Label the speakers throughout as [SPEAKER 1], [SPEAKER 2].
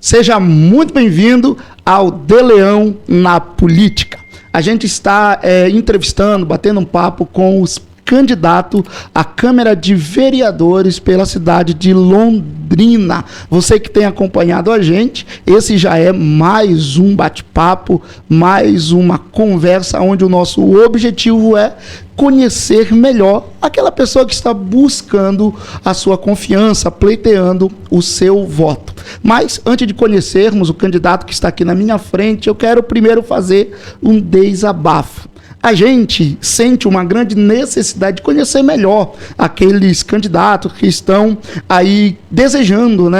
[SPEAKER 1] Seja muito bem-vindo ao De Leão na Política. A gente está entrevistando, batendo um papo com os candidatos à Câmara de Vereadores pela cidade de Londrina. Você que tem acompanhado a gente, esse já é mais um bate-papo, mais uma conversa onde o nosso objetivo é conhecer melhor aquela pessoa que está buscando a sua confiança, pleiteando o seu voto. Mas, antes de conhecermos o candidato que está aqui na minha frente, eu quero primeiro fazer um desabafo. A gente sente uma grande necessidade de conhecer melhor aqueles candidatos que estão aí desejando,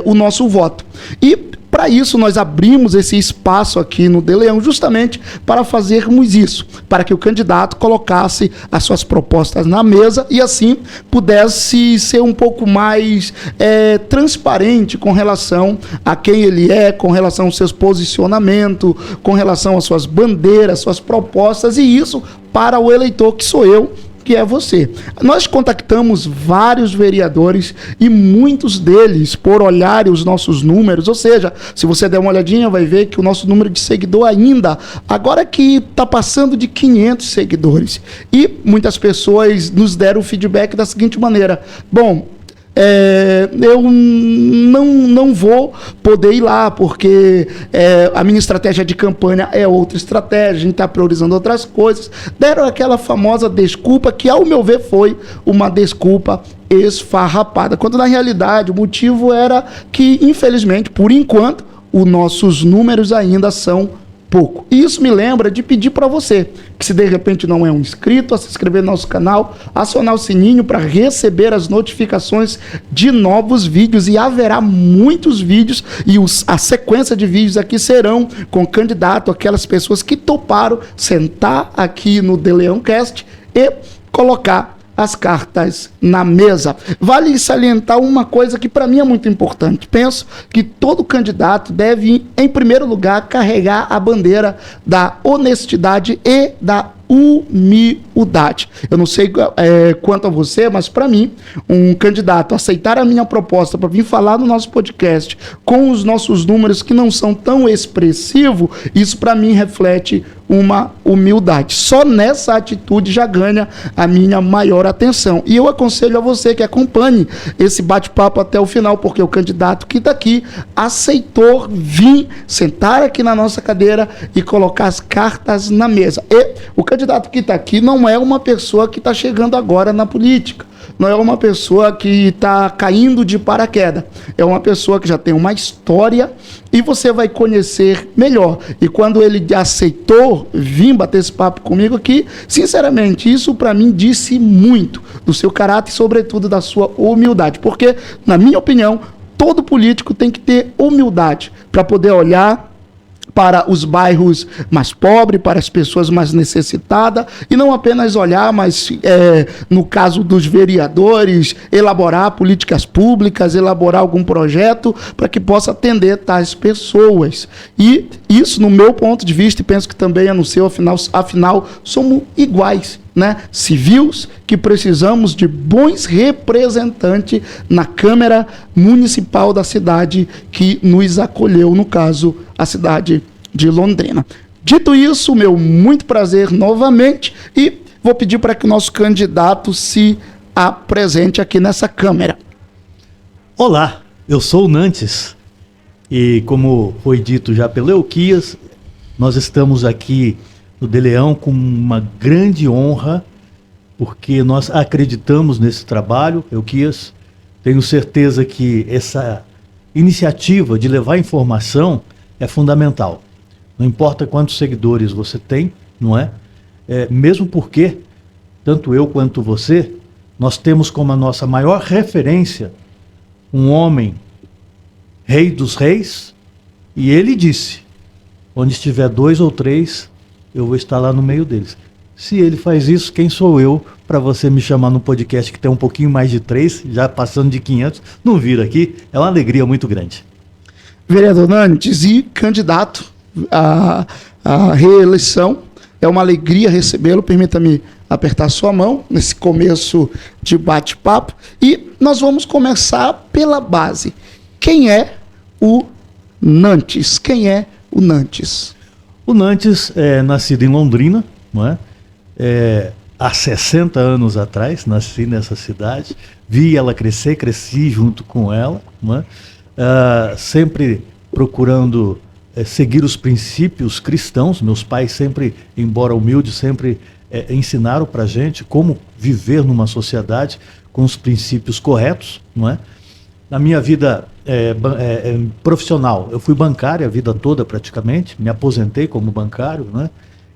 [SPEAKER 1] o nosso voto. E para isso nós abrimos esse espaço aqui no De Leão justamente para fazermos isso, para que o candidato colocasse as suas propostas na mesa e assim pudesse ser um pouco mais transparente com relação a quem ele é, com relação aos seus posicionamentos, com relação às suas bandeiras, suas propostas, e isso para o eleitor que sou eu, que é você. Nós contactamos vários vereadores e muitos deles, por olharem os nossos números, ou seja, se você der uma olhadinha, vai ver que o nosso número de seguidor ainda, agora que está passando de 500 seguidores. E muitas pessoas nos deram o feedback da seguinte maneira: bom, eu não vou poder ir lá, porque a minha estratégia de campanha é outra estratégia, a gente está priorizando outras coisas. Deram aquela famosa desculpa que, ao meu ver, foi uma desculpa esfarrapada, quando na realidade o motivo era que, infelizmente, por enquanto, os nossos números ainda são pouco. E isso me lembra de pedir para você, que se de repente não é um inscrito, a se inscrever no nosso canal, acionar o sininho para receber as notificações de novos vídeos, e haverá muitos vídeos, e a sequência de vídeos aqui serão com candidato, aquelas pessoas que toparam sentar aqui no De Leão Cast e colocar as cartas na mesa. Vale salientar uma coisa que para mim é muito importante. Penso que todo candidato deve, em primeiro lugar, carregar a bandeira da honestidade e da humildade. Eu não sei quanto a você, mas para mim, um candidato aceitar a minha proposta para vir falar no nosso podcast com os nossos números que não são tão expressivos, isso para mim reflete uma humildade. Só nessa atitude já ganha a minha maior atenção. E eu aconselho a você que acompanhe esse bate-papo até o final, porque o candidato que está aqui aceitou vir sentar aqui na nossa cadeira e colocar as cartas na mesa. E o candidato que está aqui não é uma pessoa que está chegando agora na política. Não é uma pessoa que está caindo de paraquedas. É uma pessoa que já tem uma história e você vai conhecer melhor. E quando ele aceitou vir bater esse papo comigo aqui, sinceramente, isso para mim disse muito do seu caráter e, sobretudo, da sua humildade. Porque, na minha opinião, todo político tem que ter humildade para poder olhar para os bairros mais pobres, para as pessoas mais necessitadas, e não apenas olhar, mas, no caso dos vereadores, elaborar políticas públicas, elaborar algum projeto para que possa atender tais pessoas. E isso, no meu ponto de vista, e penso que também é no seu, afinal somos iguais, civis, que precisamos de bons representantes na Câmara Municipal da cidade que nos acolheu, no caso, a cidade de Londrina. Dito isso, meu muito prazer novamente, e vou pedir para que o nosso candidato se apresente aqui nessa câmera.
[SPEAKER 2] Olá, eu sou o Nantes, e como foi dito já pelo Euquias, nós estamos aqui no De Leão com uma grande honra, porque nós acreditamos nesse trabalho. Euquias, tenho certeza que essa iniciativa de levar informação é fundamental. Não importa quantos seguidores você tem, não é? Mesmo porque, tanto eu quanto você, nós temos como a nossa maior referência um homem, rei dos reis, e ele disse: onde estiver 2 ou 3, eu vou estar lá no meio deles. Se ele faz isso, quem sou eu para você me chamar no podcast que tem um pouquinho mais de 3, já passando de 500, não vir aqui? É uma alegria muito grande.
[SPEAKER 1] Vereador Nantes, e candidato à reeleição, é uma alegria recebê-lo. Permita-me apertar sua mão nesse começo de bate-papo. E nós vamos começar pela base. Quem é o Nantes. Quem é o Nantes?
[SPEAKER 2] O Nantes é nascido em Londrina, não é? Há 60 anos atrás, nasci nessa cidade, vi ela crescer, cresci junto com ela, não é? Sempre procurando seguir os princípios cristãos. Meus pais sempre, embora humildes, sempre ensinaram para a gente como viver numa sociedade com os princípios corretos, não é? Na minha vida profissional, eu fui bancário a vida toda praticamente, me aposentei como bancário, né?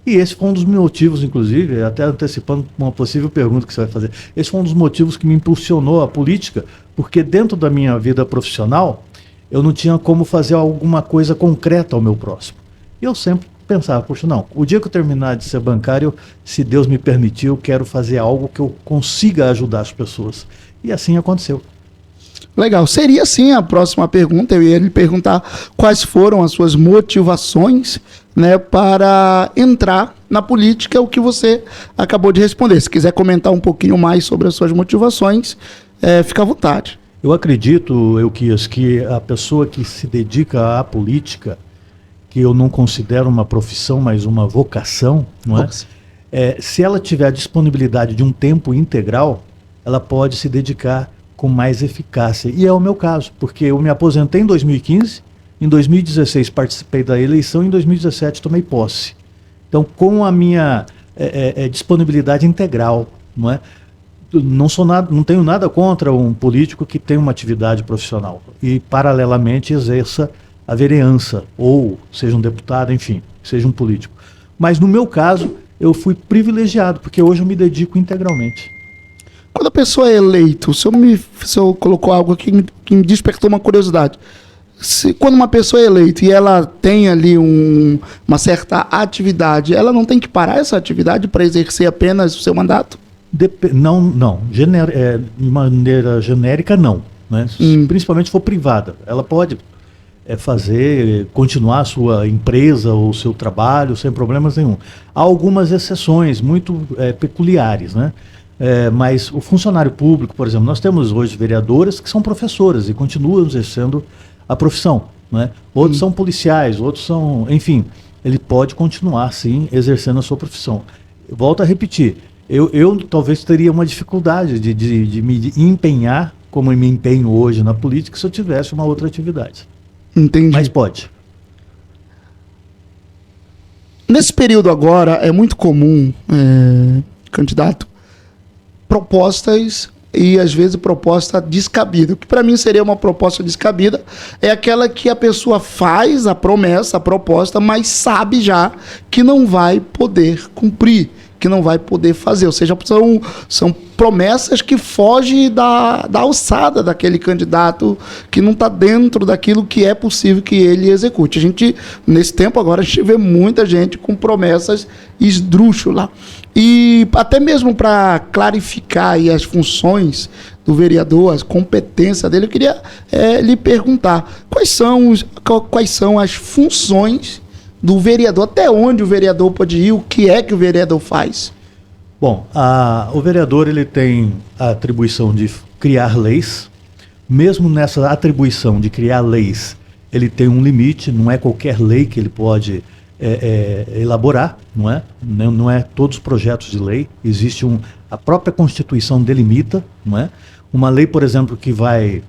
[SPEAKER 2] E esse foi um dos motivos, inclusive, até antecipando uma possível pergunta que você vai fazer, esse foi um dos motivos que me impulsionou à política, porque dentro da minha vida profissional, eu não tinha como fazer alguma coisa concreta ao meu próximo. E eu sempre pensava, poxa, não, o dia que eu terminar de ser bancário, se Deus me permitir, eu quero fazer algo que eu consiga ajudar as pessoas. E assim aconteceu.
[SPEAKER 1] Legal. Seria sim a próxima pergunta. Eu ia lhe perguntar quais foram as suas motivações, né, para entrar na política, o que você acabou de responder. Se quiser comentar um pouquinho mais sobre as suas motivações, fica à vontade.
[SPEAKER 2] Eu acredito, Euquias, que a pessoa que se dedica à política, que eu não considero uma profissão, mas uma vocação, não é? Se ela tiver a disponibilidade de um tempo integral, ela pode se dedicar com mais eficácia. E é o meu caso, porque eu me aposentei em 2015, em 2016 participei da eleição, em 2017 tomei posse. Então, com a minha disponibilidade integral, não é? Não tenho nada contra um político que tem uma atividade profissional e, paralelamente, exerça a vereança, ou seja um deputado, enfim, seja um político. Mas, no meu caso, eu fui privilegiado, porque hoje eu me dedico integralmente.
[SPEAKER 1] Quando a pessoa é eleita, o senhor colocou algo que me despertou uma curiosidade. Quando uma pessoa é eleita e ela tem ali uma certa atividade, ela não tem que parar essa atividade para exercer apenas o seu mandato?
[SPEAKER 2] Não. De maneira genérica, não. Né? Principalmente se for privada. Ela pode continuar a sua empresa ou o seu trabalho sem problemas nenhum. Há algumas exceções muito peculiares, né? Mas o funcionário público, por exemplo, nós temos hoje vereadoras que são professoras e continuam exercendo a profissão, né? Outros são policiais, outros são... Enfim, ele pode continuar, sim, exercendo a sua profissão. Volto a repetir, eu talvez teria uma dificuldade de me empenhar, como eu me empenho hoje na política, se eu tivesse uma outra atividade.
[SPEAKER 1] Entendi.
[SPEAKER 2] Mas pode.
[SPEAKER 1] Nesse período agora, é muito comum, candidato, propostas e às vezes proposta descabida. O que para mim seria uma proposta descabida é aquela que a pessoa faz a promessa, a proposta, mas sabe já que não vai poder cumprir, que não vai poder fazer. Ou seja, são promessas que fogem da alçada daquele candidato, que não está dentro daquilo que é possível que ele execute. A gente, nesse tempo agora, a gente vê muita gente com promessas esdrúxulas. E até mesmo para clarificar aí as funções do vereador, as competências dele, eu queria lhe perguntar quais são as funções do vereador, até onde o vereador pode ir, o que é que o vereador faz?
[SPEAKER 2] Bom, o vereador ele tem a atribuição de criar leis. Mesmo nessa atribuição de criar leis, ele tem um limite, não é qualquer lei que ele pode elaborar, não é? Não é todos os projetos de lei, existe a própria Constituição delimita, não é? Uma lei, por exemplo, que vai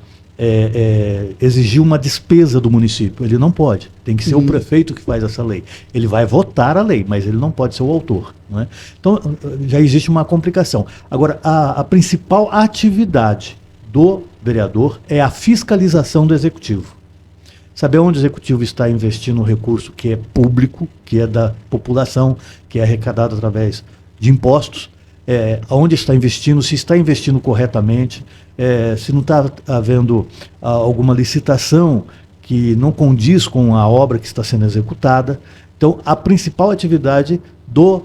[SPEAKER 2] exigir uma despesa do município, ele não pode, tem que ser o prefeito que faz essa lei. Ele vai votar a lei, mas ele não pode ser o autor, não é? Então, já existe uma complicação. Agora, a principal atividade do vereador é a fiscalização do executivo. Saber onde o executivo está investindo um recurso que é público, que é da população, que é arrecadado através de impostos, onde está investindo, se está investindo corretamente, se não está havendo alguma licitação que não condiz com a obra que está sendo executada. Então, a principal atividade do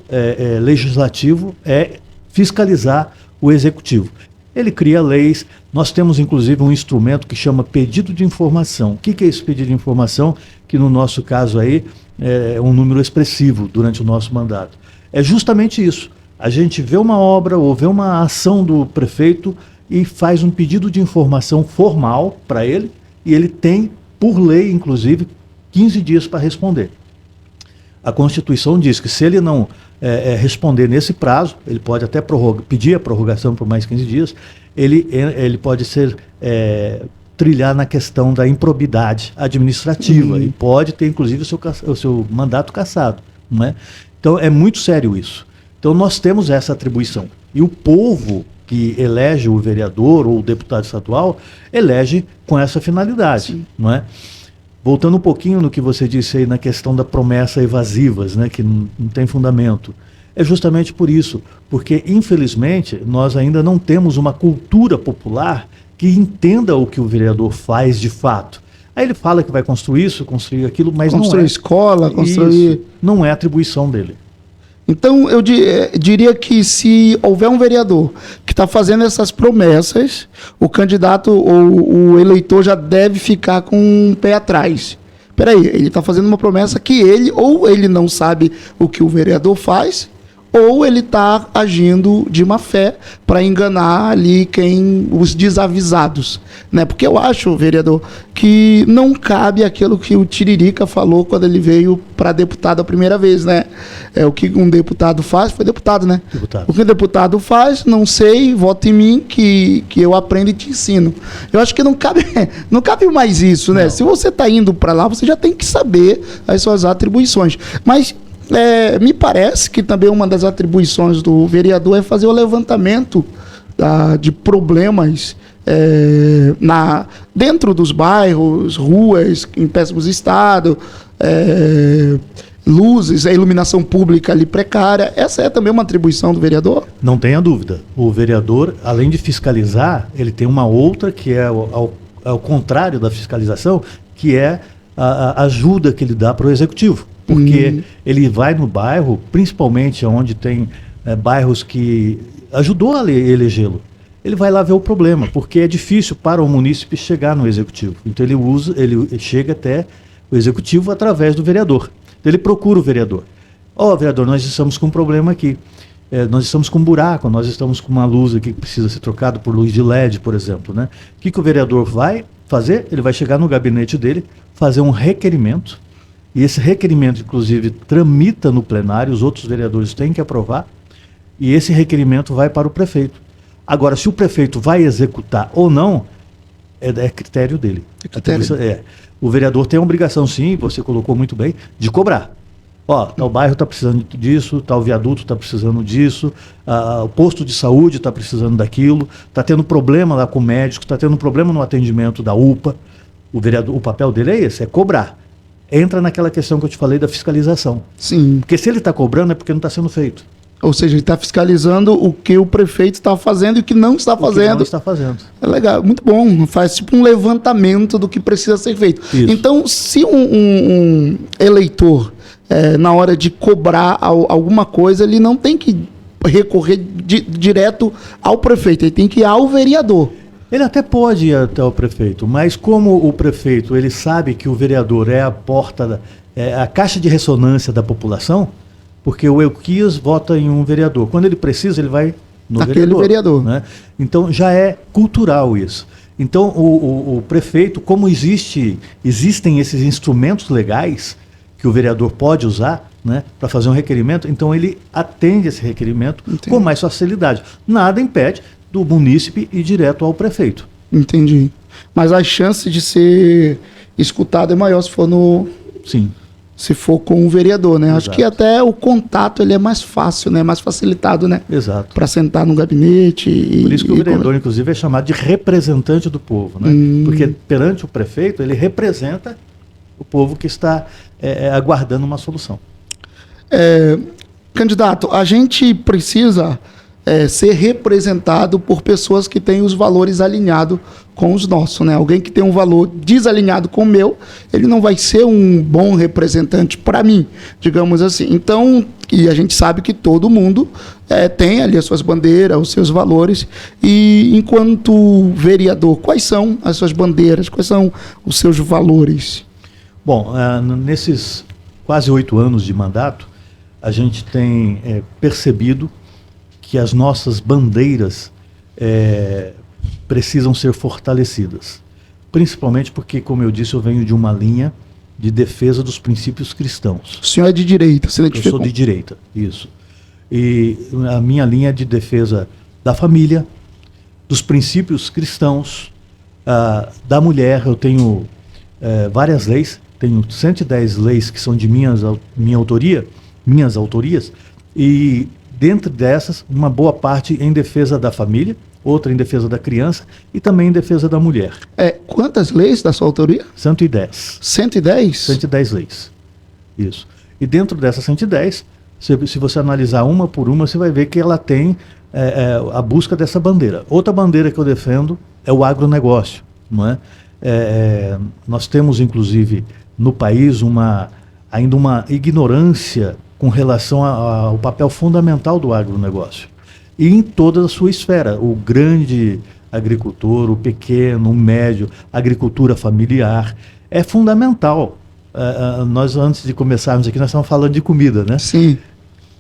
[SPEAKER 2] legislativo é fiscalizar o executivo. Ele cria leis. Nós temos, inclusive, um instrumento que chama pedido de informação. O que é esse pedido de informação? Que, no nosso caso aí, é um número expressivo durante o nosso mandato. É justamente isso. A gente vê uma obra ou vê uma ação do prefeito e faz um pedido de informação formal para ele, e ele tem por lei, inclusive, 15 dias para responder. A Constituição diz que se ele não responder nesse prazo, ele pode até pedir a prorrogação por mais 15 dias, ele pode ser trilhar na questão da improbidade administrativa e pode ter, inclusive, o seu mandato cassado. Não é? Então, é muito sério isso. Então, nós temos essa atribuição. E o povo que elege o vereador ou o deputado estadual, elege com essa finalidade. Não é? Voltando um pouquinho no que você disse aí na questão da promessa evasivas, né, que não tem fundamento. É justamente por isso, porque infelizmente nós ainda não temos uma cultura popular que entenda o que o vereador faz de fato. Aí ele fala que vai construir isso, construir aquilo, mas
[SPEAKER 1] construir
[SPEAKER 2] não é.
[SPEAKER 1] Escola, construir...
[SPEAKER 2] Isso, não é atribuição dele.
[SPEAKER 1] Então, eu diria que se houver um vereador que está fazendo essas promessas, o candidato ou o eleitor já deve ficar com um pé atrás. Peraí, ele está fazendo uma promessa que ou ele não sabe o que o vereador faz, ou ele está agindo de má fé para enganar ali os desavisados, né? Porque eu acho, vereador, que não cabe aquilo que o Tiririca falou quando ele veio para deputado a primeira vez, né? O que um deputado faz, foi deputado, né?
[SPEAKER 2] Deputado.
[SPEAKER 1] O que um deputado faz, não sei, vota em mim que eu aprendo e te ensino. Eu acho que não cabe mais isso, né? Não. Se você está indo para lá, você já tem que saber as suas atribuições. Mas me parece que também uma das atribuições do vereador é fazer o levantamento de problemas dentro dos bairros, ruas em péssimos estado, luzes, a iluminação pública ali precária. Essa é também uma atribuição do vereador?
[SPEAKER 2] Não tenha dúvida. O vereador, além de fiscalizar, ele tem uma outra que é ao contrário da fiscalização, que é a ajuda que ele dá para o executivo. Porque ele vai no bairro, principalmente onde tem bairros que ajudou a elegê-lo. Ele vai lá ver o problema, porque é difícil para o munícipe chegar no executivo. Então ele chega até o executivo através do vereador. Então ele procura o vereador. Vereador, nós estamos com um problema aqui. Nós estamos com um buraco, nós estamos com uma luz aqui que precisa ser trocada por luz de LED, por exemplo. Né? O que o vereador vai fazer? Ele vai chegar no gabinete dele, fazer um requerimento. E esse requerimento, inclusive, tramita no plenário, os outros vereadores têm que aprovar, e esse requerimento vai para o prefeito. Agora, se o prefeito vai executar ou não, é critério dele. O vereador tem a obrigação, sim, você colocou muito bem, de cobrar. Tal bairro está precisando disso, tal viaduto está precisando disso, o posto de saúde está precisando daquilo, está tendo problema lá com o médico, está tendo problema no atendimento da UPA. O papel dele é esse, é cobrar. Entra naquela questão que eu te falei da fiscalização.
[SPEAKER 1] Sim.
[SPEAKER 2] Porque se ele está cobrando é porque não está sendo feito.
[SPEAKER 1] Ou seja, ele está fiscalizando o que o prefeito está fazendo e o que não está fazendo.
[SPEAKER 2] O que não está fazendo.
[SPEAKER 1] É legal, muito bom. Faz tipo um levantamento do que precisa ser feito. Isso. Então, se um eleitor, na hora de cobrar alguma coisa, ele não tem que recorrer direto ao prefeito, ele tem que ir ao vereador.
[SPEAKER 2] Ele até pode ir até o prefeito, mas como o prefeito ele sabe que o vereador é a porta, a caixa de ressonância da população, porque o Euquias vota em um vereador. Quando ele precisa, ele vai no vereador. Né? Então já é cultural isso. Então o prefeito, como existem esses instrumentos legais que o vereador pode usar, né, para fazer um requerimento, então ele atende esse requerimento com mais facilidade. Nada impede do munícipe ir direto ao prefeito.
[SPEAKER 1] Entendi. Mas a chance de ser escutado é maior se for
[SPEAKER 2] Sim.
[SPEAKER 1] Se for com o vereador, né?
[SPEAKER 2] Exato.
[SPEAKER 1] Acho que até o contato ele é mais fácil, né? Mais facilitado, né?
[SPEAKER 2] Exato.
[SPEAKER 1] Para sentar no gabinete.
[SPEAKER 2] Por isso que o vereador, inclusive, é chamado de representante do povo, né? Porque perante o prefeito, ele representa o povo que está aguardando uma solução.
[SPEAKER 1] Candidato, a gente precisa ser representado por pessoas que têm os valores alinhados com os nossos, né? Alguém que tem um valor desalinhado com o meu, ele não vai ser um bom representante para mim, digamos assim. Então, e a gente sabe que todo mundo tem ali as suas bandeiras, os seus valores, e enquanto vereador, quais são as suas bandeiras, quais são os seus valores?
[SPEAKER 2] Bom, nesses quase 8 anos de mandato, a gente tem percebido que as nossas bandeiras precisam ser fortalecidas. principalmente porque, como eu disse, eu venho de uma linha de defesa dos princípios cristãos.
[SPEAKER 1] O senhor é de direita, você
[SPEAKER 2] Eu sou de direita, isso. E a minha linha é de defesa da família, dos princípios cristãos, da mulher. Eu tenho várias leis, tenho 110 leis que são de minhas autorias, e dentro dessas, uma boa parte em defesa da família, outra em defesa da criança e também em defesa da mulher.
[SPEAKER 1] Quantas leis da sua autoria?
[SPEAKER 2] 110.
[SPEAKER 1] 110?
[SPEAKER 2] 110 leis. Isso. E dentro dessas 110, se você analisar uma por uma, você vai ver que ela tem a busca dessa bandeira. Outra bandeira que eu defendo é o agronegócio. Não é? Nós temos, inclusive, no país ainda uma ignorância com relação ao papel fundamental do agronegócio. E em toda a sua esfera, o grande agricultor, o pequeno, o médio, a agricultura familiar, é fundamental. Nós, antes de começarmos aqui, nós estamos falando de comida, né?
[SPEAKER 1] Sim.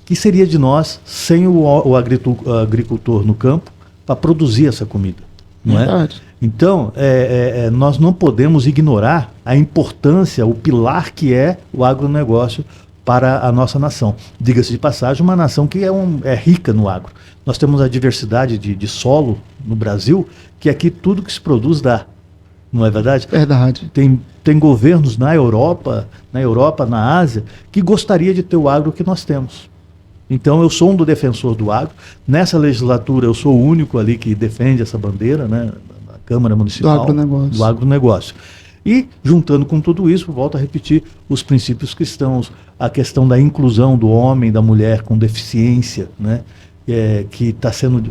[SPEAKER 2] Que seria de nós sem o agricultor no campo para produzir essa comida, não é? Então, nós não podemos ignorar a importância, o pilar que é o agronegócio para a nossa nação. Diga-se de passagem, uma nação que é rica no agro. Nós temos a diversidade de solo no Brasil, que aqui tudo que se produz dá. Não é verdade?
[SPEAKER 1] Verdade.
[SPEAKER 2] Tem governos na Europa, na Ásia, que gostaria de ter o agro que nós temos. Então, eu sou um defensor do agro. Nessa legislatura, eu sou o único ali que defende essa bandeira, né, na Câmara Municipal do agronegócio. E, juntando com tudo isso, volto a repetir, os princípios cristãos, a questão da inclusão do homem, da mulher com deficiência, né, que está sendo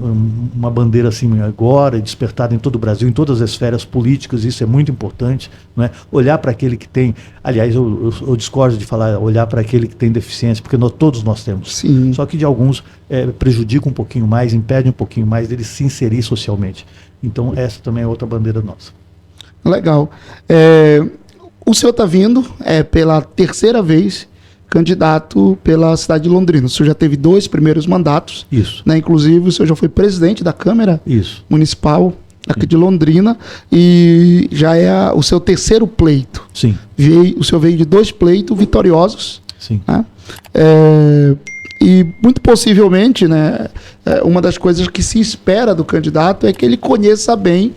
[SPEAKER 2] uma bandeira assim agora, despertada em todo o Brasil, em todas as esferas políticas, isso é muito importante, né? Olhar para aquele que tem, aliás, eu discordo de falar olhar para aquele que tem deficiência, porque todos nós temos.
[SPEAKER 1] Sim.
[SPEAKER 2] Só que de alguns prejudica um pouquinho mais, impede um pouquinho mais dele se inserir socialmente. Então essa também é outra bandeira nossa.
[SPEAKER 1] Legal. O senhor está vindo pela terceira vez candidato pela cidade de Londrina. O senhor já teve 2 primeiros mandatos.
[SPEAKER 2] Isso.
[SPEAKER 1] Né? Inclusive, o senhor já foi presidente da Câmara Municipal aqui de Londrina e já é o seu terceiro pleito.
[SPEAKER 2] Sim.
[SPEAKER 1] O senhor veio de 2 pleitos vitoriosos.
[SPEAKER 2] Sim.
[SPEAKER 1] Né? E muito possivelmente, né, uma das coisas que se espera do candidato é que ele conheça bem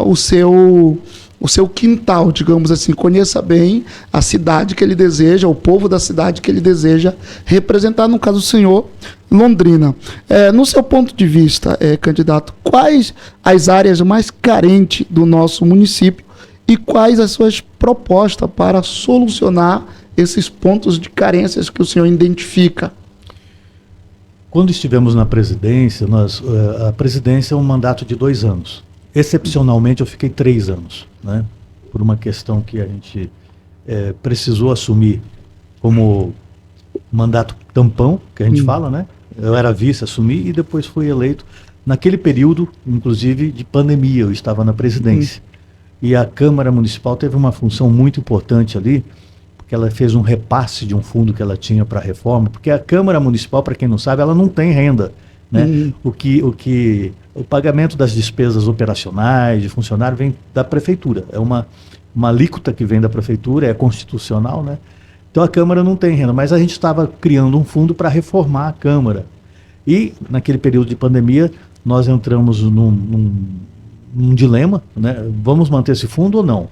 [SPEAKER 1] o seu quintal, digamos assim, conheça bem a cidade que ele deseja, o povo da cidade que ele deseja representar, no caso do senhor, Londrina. No seu ponto de vista, candidato, quais as áreas mais carentes do nosso município e quais as suas propostas para solucionar esses pontos de carências que o senhor identifica?
[SPEAKER 2] Quando estivemos na presidência, a presidência é um mandato de 2 anos. Excepcionalmente, eu fiquei 3 anos, né? Por uma questão que a gente precisou assumir como mandato tampão, que a gente fala, né? Eu era vice, assumi e depois fui eleito. Naquele período, inclusive, de pandemia, eu estava na presidência. E a Câmara Municipal teve uma função muito importante ali, porque ela fez um repasse de um fundo que ela tinha para a reforma, porque a Câmara Municipal, para quem não sabe, ela não tem renda, né? O pagamento das despesas operacionais de funcionário vem da prefeitura, é uma alíquota que vem da prefeitura, é constitucional, né? Então a Câmara não tem renda, mas a gente estava criando um fundo para reformar a Câmara. E naquele período de pandemia, nós entramos num dilema, né? Vamos manter esse fundo ou não?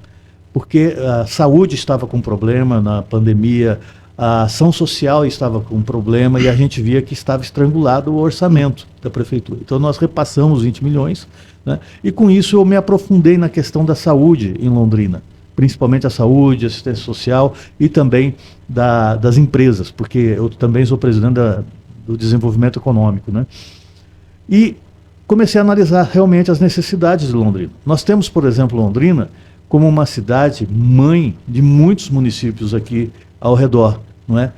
[SPEAKER 2] Porque a saúde estava com problema na pandemia, a ação social estava com problema e a gente via que estava estrangulado o orçamento da prefeitura. Então nós repassamos 20 milhões, né? E com isso eu me aprofundei na questão da saúde em Londrina, principalmente a saúde, assistência social e também das empresas, porque eu também sou presidente do desenvolvimento econômico, né? E comecei a analisar realmente as necessidades de Londrina. Nós temos, por exemplo, Londrina como uma cidade mãe de muitos municípios aqui ao redor, não é?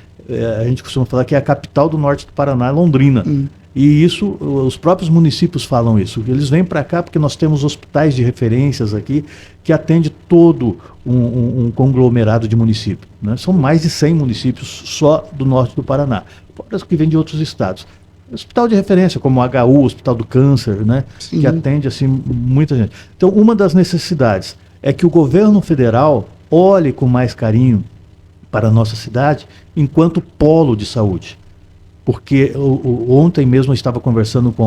[SPEAKER 2] A gente costuma falar que é a capital do norte do Paraná, Londrina. E isso, os próprios municípios falam isso. Eles vêm para cá porque nós temos hospitais de referências aqui que atende todo um conglomerado de municípios, né? São mais de 100 municípios só do norte do Paraná, fora que vêm de outros estados. Hospital de referência, como o HU, Hospital do Câncer, né? Que atende assim muita gente. Então, uma das necessidades é que o governo federal olhe com mais carinho para a nossa cidade enquanto polo de saúde. Porque ontem mesmo eu estava conversando com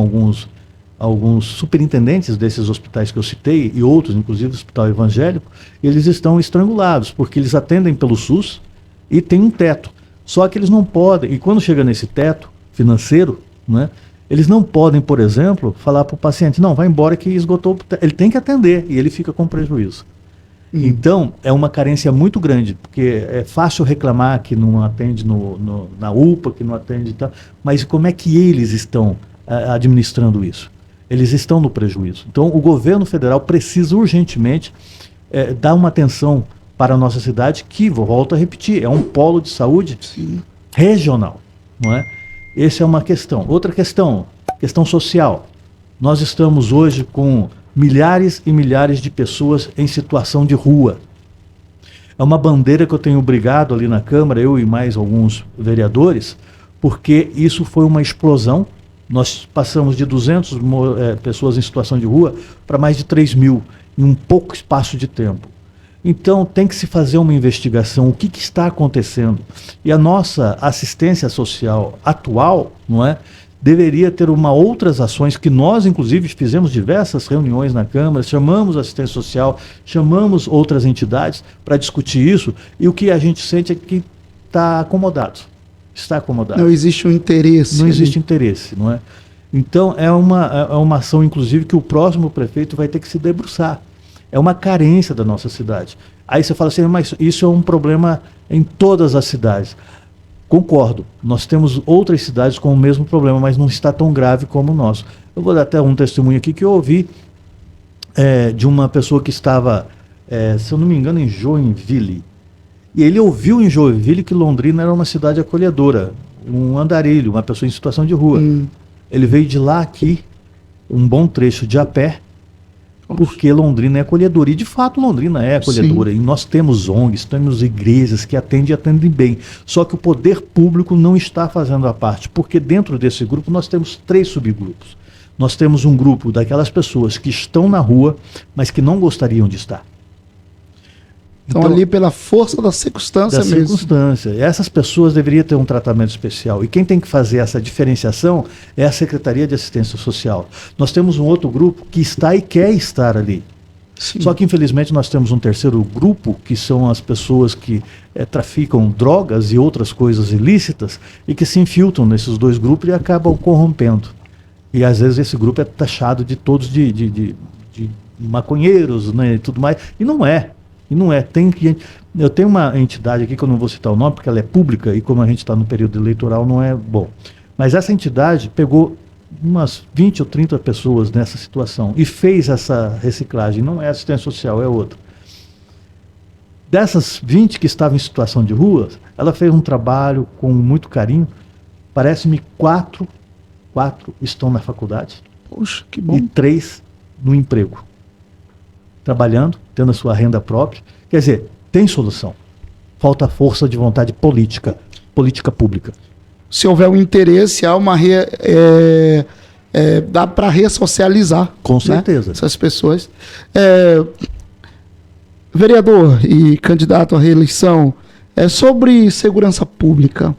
[SPEAKER 2] alguns superintendentes desses hospitais que eu citei, e outros, inclusive o Hospital Evangélico, e eles estão estrangulados, porque eles atendem pelo SUS e tem um teto. Só que eles não podem, e quando chega nesse teto financeiro, né, eles não podem, por exemplo, falar para o paciente, não, vai embora que esgotou, ele tem que atender, e ele fica com prejuízo. Então, é uma carência muito grande, porque é fácil reclamar que não atende na UPA, que não atende e tal, mas como é que eles estão administrando isso? Eles estão no prejuízo. Então, o governo federal precisa urgentemente dar uma atenção para a nossa cidade, que, volto a repetir, é um polo de saúde regional, não é? Essa é uma questão. Outra questão social. Nós estamos hoje com milhares e milhares de pessoas em situação de rua. É uma bandeira que eu tenho brigado ali na Câmara, eu e mais alguns vereadores, porque isso foi uma explosão. Nós passamos de 200 pessoas em situação de rua para mais de 3 mil em um pouco espaço de tempo. Então tem que se fazer uma investigação, o que está acontecendo. E a nossa assistência social atual, não é, deveria ter outras ações que nós, inclusive, fizemos diversas reuniões na Câmara, chamamos a assistência social, chamamos outras entidades para discutir isso, e o que a gente sente é que está acomodado.
[SPEAKER 1] Não existe um interesse.
[SPEAKER 2] Não existe interesse, não é? Então é uma ação, inclusive, que o próximo prefeito vai ter que se debruçar. É uma carência da nossa cidade. Aí você fala assim, mas isso é um problema em todas as cidades. Concordo, nós temos outras cidades com o mesmo problema, mas não está tão grave como o nosso. Eu vou dar até um testemunho aqui que eu ouvi de uma pessoa que estava, se eu não me engano, em Joinville. E ele ouviu em Joinville que Londrina era uma cidade acolhedora, um andarilho, uma pessoa em situação de rua. Ele veio de lá aqui, um bom trecho de a pé, porque Londrina é acolhedora. E de fato Londrina é acolhedora. Sim. E nós temos ONGs, temos igrejas que atendem e atendem bem. Só que o poder público não está fazendo a parte, porque dentro desse grupo nós temos 3 subgrupos. Nós temos um grupo daquelas pessoas que estão na rua, mas que não gostariam de estar.
[SPEAKER 1] Então ali pela força da circunstância mesmo. Da
[SPEAKER 2] circunstância. Essas pessoas deveriam ter um tratamento especial. E quem tem que fazer essa diferenciação é a Secretaria de Assistência Social. Nós temos um outro grupo que está e quer estar ali. Sim. Só que infelizmente nós temos um terceiro grupo, que são as pessoas que traficam drogas e outras coisas ilícitas e que se infiltram nesses 2 grupos e acabam corrompendo. E às vezes esse grupo é taxado de todos de maconheiros, né, e tudo mais. E não é. E não é. Eu tenho uma entidade aqui, que eu não vou citar o nome, porque ela é pública, e como a gente está no período eleitoral, não é bom. Mas essa entidade pegou umas 20 ou 30 pessoas nessa situação e fez essa reciclagem. Não é assistência social, é outra. Dessas 20 que estavam em situação de rua, ela fez um trabalho com muito carinho. Parece-me 4 estão na faculdade.
[SPEAKER 1] Poxa, que bom.
[SPEAKER 2] E 3 no emprego. Trabalhando, tendo a sua renda própria. Quer dizer, tem solução. Falta força de vontade política pública.
[SPEAKER 1] Se houver um interesse, há uma dá para ressocializar.
[SPEAKER 2] Com certeza.
[SPEAKER 1] Né, essas pessoas. Vereador e candidato à reeleição, sobre segurança pública.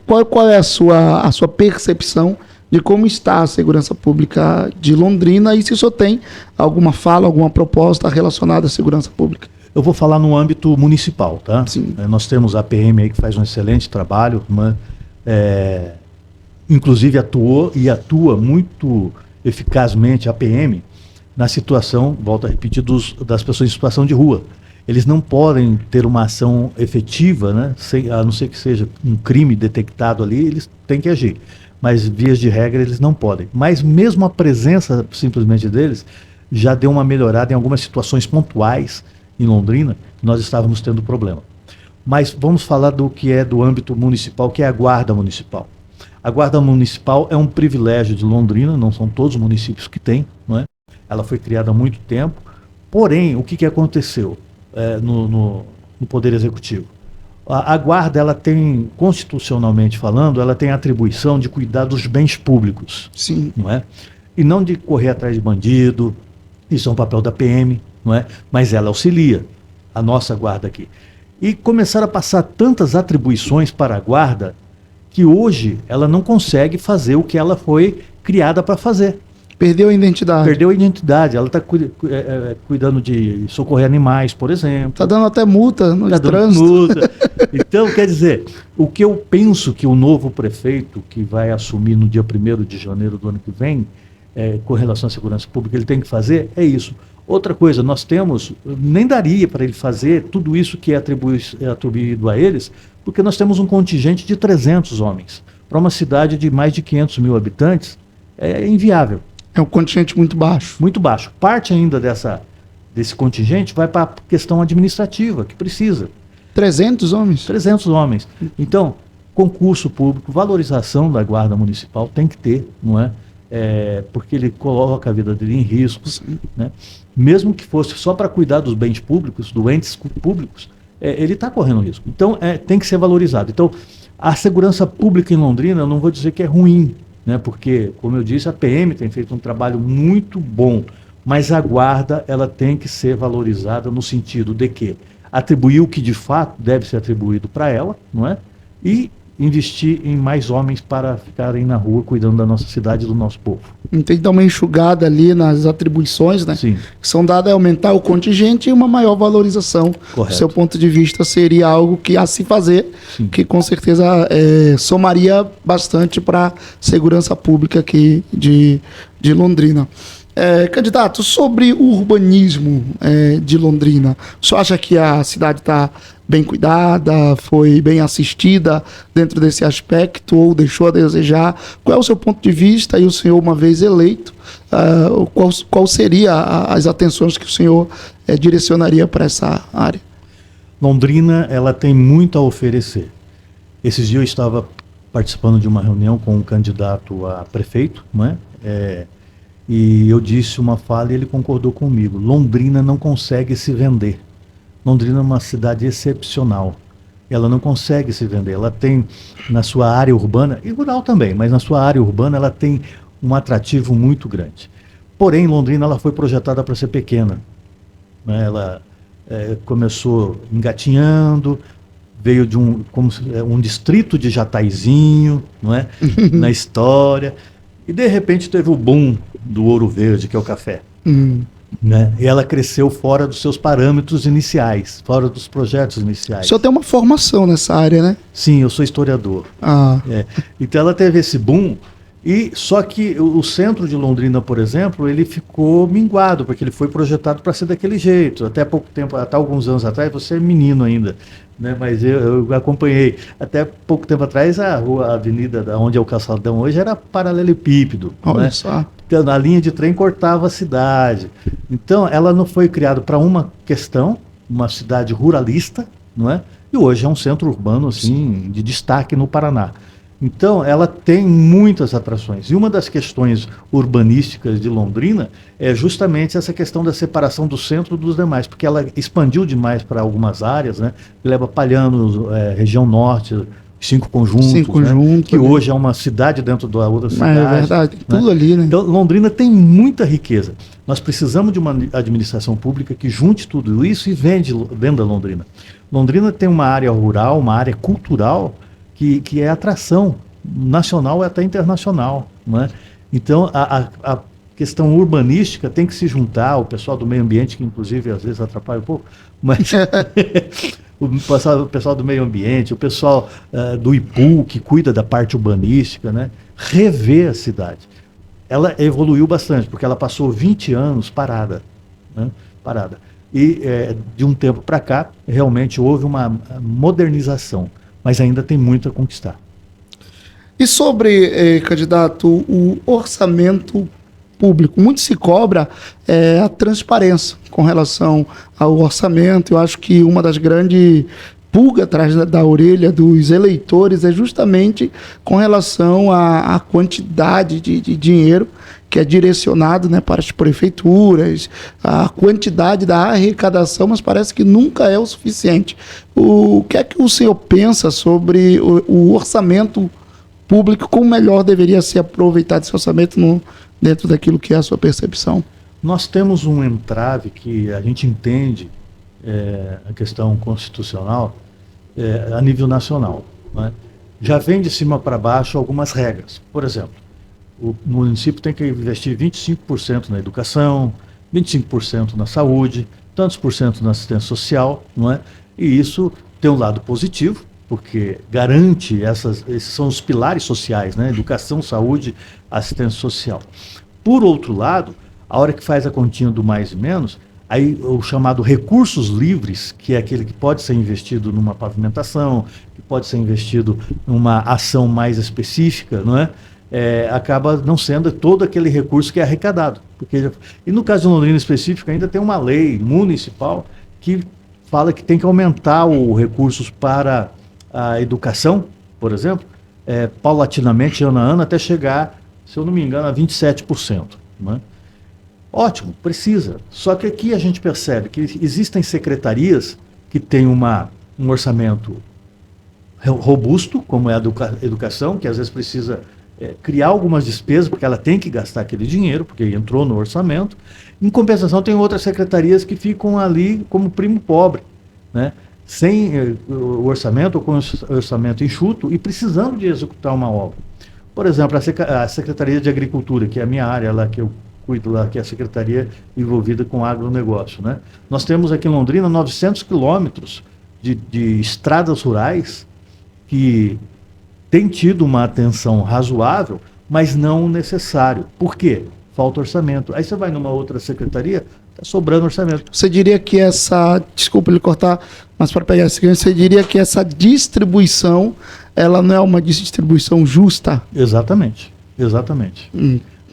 [SPEAKER 1] Qual é a sua percepção de como está a segurança pública de Londrina e se o senhor tem alguma fala, alguma proposta relacionada à segurança pública?
[SPEAKER 2] Eu vou falar no âmbito municipal, tá?
[SPEAKER 1] Sim.
[SPEAKER 2] Nós temos a PM aí que faz um excelente trabalho, inclusive atua muito eficazmente a PM na situação, volto a repetir, das pessoas em situação de rua. Eles não podem ter uma ação efetiva, né? A não ser que seja um crime detectado ali, eles têm que agir. Mas, vias de regra, eles não podem. Mas mesmo a presença, simplesmente, deles, já deu uma melhorada em algumas situações pontuais em Londrina, que nós estávamos tendo problema. Mas vamos falar do que é do âmbito municipal, que é a Guarda Municipal. A Guarda Municipal é um privilégio de Londrina, não são todos os municípios que têm, não é? Ela foi criada há muito tempo, porém, o que aconteceu no Poder Executivo? A Guarda, ela tem, constitucionalmente falando, ela tem a atribuição de cuidar dos bens públicos.
[SPEAKER 1] Sim.
[SPEAKER 2] Não é? E não de correr atrás de bandido, Isso é um papel da PM, não é? Mas ela auxilia a nossa guarda aqui. E começaram a passar tantas atribuições para a guarda que hoje ela não consegue fazer o que ela foi criada para fazer.
[SPEAKER 1] Perdeu a identidade.
[SPEAKER 2] Perdeu a identidade. Ela está cuidando de socorrer animais, por exemplo.
[SPEAKER 1] Está dando até multa no trânsito.
[SPEAKER 2] Dando multa. Então, quer dizer, o que eu penso que o novo prefeito, que vai assumir no dia 1º de janeiro do ano que vem, com relação à segurança pública, ele tem que fazer é isso. Outra coisa, nós temos, nem daria para ele fazer tudo isso que é atribuído a eles, porque nós temos um contingente de 300 homens. Para uma cidade de mais de 500 mil habitantes, é inviável.
[SPEAKER 1] É um contingente muito baixo.
[SPEAKER 2] Muito baixo. Parte ainda desse contingente vai para a questão administrativa, que precisa.
[SPEAKER 1] 300 homens?
[SPEAKER 2] 300 homens. Então, concurso público, valorização da guarda municipal tem que ter, não é? Porque ele coloca a vida dele em risco, né? Mesmo que fosse só para cuidar dos bens públicos, doentes públicos, ele está correndo risco. Então, tem que ser valorizado. Então, a segurança pública em Londrina, eu não vou dizer que é ruim, né? Porque, como eu disse, a PM tem feito um trabalho muito bom, mas a guarda ela tem que ser valorizada no sentido de que atribuir o que de fato deve ser atribuído para ela, não é? E investir em mais homens para ficarem na rua cuidando da nossa cidade e do nosso povo.
[SPEAKER 1] Tem que dar uma enxugada ali nas atribuições, né?
[SPEAKER 2] Sim.
[SPEAKER 1] Que são dadas a aumentar o contingente e uma maior valorização.
[SPEAKER 2] Correto.
[SPEAKER 1] Do seu ponto de vista, seria algo que a se fazer,
[SPEAKER 2] Sim.
[SPEAKER 1] que com certeza somaria bastante para a segurança pública aqui de Londrina. Candidato, sobre o urbanismo de Londrina, o senhor acha que a cidade está bem cuidada, foi bem assistida dentro desse aspecto ou deixou a desejar? Qual é o seu ponto de vista e o senhor, uma vez eleito, qual seria as atenções que o senhor direcionaria para essa área?
[SPEAKER 2] Londrina, ela tem muito a oferecer. Esses dias eu estava participando de uma reunião com um candidato a prefeito, não é? E eu disse uma fala e ele concordou comigo. Londrina não consegue se vender. Londrina é uma cidade excepcional. Ela não consegue se vender. Ela tem, na sua área urbana, e rural também, mas na sua área urbana ela tem um atrativo muito grande. Porém, Londrina ela foi projetada para ser pequena, né? Ela começou engatinhando, veio de um distrito de Jataizinho, não é? Na história. E de repente teve o boom do Ouro Verde, que é o café. Né? E ela cresceu fora dos seus parâmetros iniciais, fora dos projetos iniciais.
[SPEAKER 1] O senhor tem uma formação nessa área, né?
[SPEAKER 2] Sim, eu sou historiador. Então ela teve esse boom, e só que o centro de Londrina, por exemplo, ele ficou minguado, porque ele foi projetado para ser daquele jeito. Até pouco tempo, até alguns anos atrás, você é menino ainda, né? Mas eu acompanhei. Até pouco tempo atrás, a avenida onde é o Calçadão hoje era paralelepípedo.
[SPEAKER 1] Olha
[SPEAKER 2] né?
[SPEAKER 1] só.
[SPEAKER 2] Então, a linha de trem cortava a cidade. Então, ela não foi criada para uma questão, uma cidade ruralista, não é? E hoje é um centro urbano assim, de destaque no Paraná. Então, ela tem muitas atrações. E uma das questões urbanísticas de Londrina é justamente essa questão da separação do centro dos demais, porque ela expandiu demais para algumas áreas, né? Leva Palhano, região norte, 5 conjuntos, né? Que hoje é uma cidade dentro da outra cidade.
[SPEAKER 1] É verdade,
[SPEAKER 2] né?
[SPEAKER 1] tudo ali, né?
[SPEAKER 2] Então, Londrina tem muita riqueza. Nós precisamos de uma administração pública que junte tudo isso e venda Londrina. Londrina tem uma área rural, uma área cultural, que é atração nacional e até internacional, né? Então, a questão urbanística tem que se juntar, o pessoal do meio ambiente, que inclusive às vezes atrapalha um pouco, mas o pessoal do meio ambiente, o pessoal do IPU, que cuida da parte urbanística, né? Rever a cidade. Ela evoluiu bastante, porque ela passou 20 anos parada, né? Parada. E de um tempo para cá, realmente houve uma modernização, mas ainda tem muito a conquistar.
[SPEAKER 1] E sobre, candidato, o orçamento público, muito se cobra a transparência com relação ao orçamento. Eu acho que uma das grandes pulgas atrás da orelha dos eleitores é justamente com relação à quantidade de dinheiro que é direcionado, né, para as prefeituras, a quantidade da arrecadação, mas parece que nunca é o suficiente. O que é que o senhor pensa sobre o orçamento público, como melhor deveria ser aproveitado esse orçamento dentro daquilo que é a sua percepção?
[SPEAKER 2] Nós temos um entrave que a gente entende a questão constitucional a nível nacional, né? Já vem de cima para baixo algumas regras. Por exemplo, o município tem que investir 25% na educação, 25% na saúde, tantos por cento na assistência social, não é? E isso tem um lado positivo, porque garante esses são os pilares sociais, né? Educação, saúde, assistência social. Por outro lado, a hora que faz a continha do mais e menos, aí o chamado recursos livres, que é aquele que pode ser investido numa pavimentação, que pode ser investido numa ação mais específica, não é? Acaba não sendo todo aquele recurso que é arrecadado. E no caso de Londrina específico, ainda tem uma lei municipal que fala que tem que aumentar os recursos para a educação, por exemplo, paulatinamente, ano a ano, até chegar, se eu não me engano, a 27%. Não é? Ótimo, precisa. Só que aqui a gente percebe que existem secretarias que têm um orçamento robusto, como é a educação, que às vezes precisa criar algumas despesas, porque ela tem que gastar aquele dinheiro, porque entrou no orçamento. Em compensação, tem outras secretarias que ficam ali como primo pobre, né? Sem o orçamento ou com o orçamento enxuto e precisando de executar uma obra. Por exemplo, a Secretaria de Agricultura, que é a minha área lá, que eu cuido lá, que é a secretaria envolvida com agronegócio, né? Nós temos aqui em Londrina 900 quilômetros de estradas rurais que tem tido uma atenção razoável, mas não necessário. Por quê? Falta orçamento. Aí você vai numa outra secretaria, está sobrando orçamento.
[SPEAKER 1] Você diria que desculpa lhe cortar, mas para pegar esse gancho, você diria que essa distribuição, ela não é uma distribuição justa?
[SPEAKER 2] Exatamente.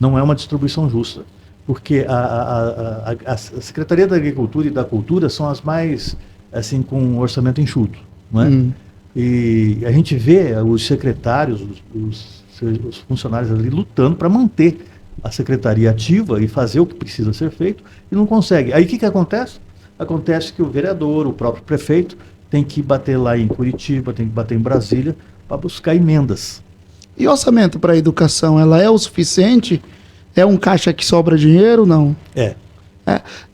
[SPEAKER 2] Não é uma distribuição justa, porque a Secretaria da Agricultura e da Cultura são as mais, assim, com orçamento enxuto, não é? E a gente vê os secretários, os funcionários ali lutando para manter a secretaria ativa e fazer o que precisa ser feito e não consegue. Aí o que acontece? Acontece que o vereador, o próprio prefeito, tem que bater lá em Curitiba, tem que bater em Brasília para buscar emendas.
[SPEAKER 1] E orçamento para a educação, ela é o suficiente? É um caixa que sobra dinheiro? Não.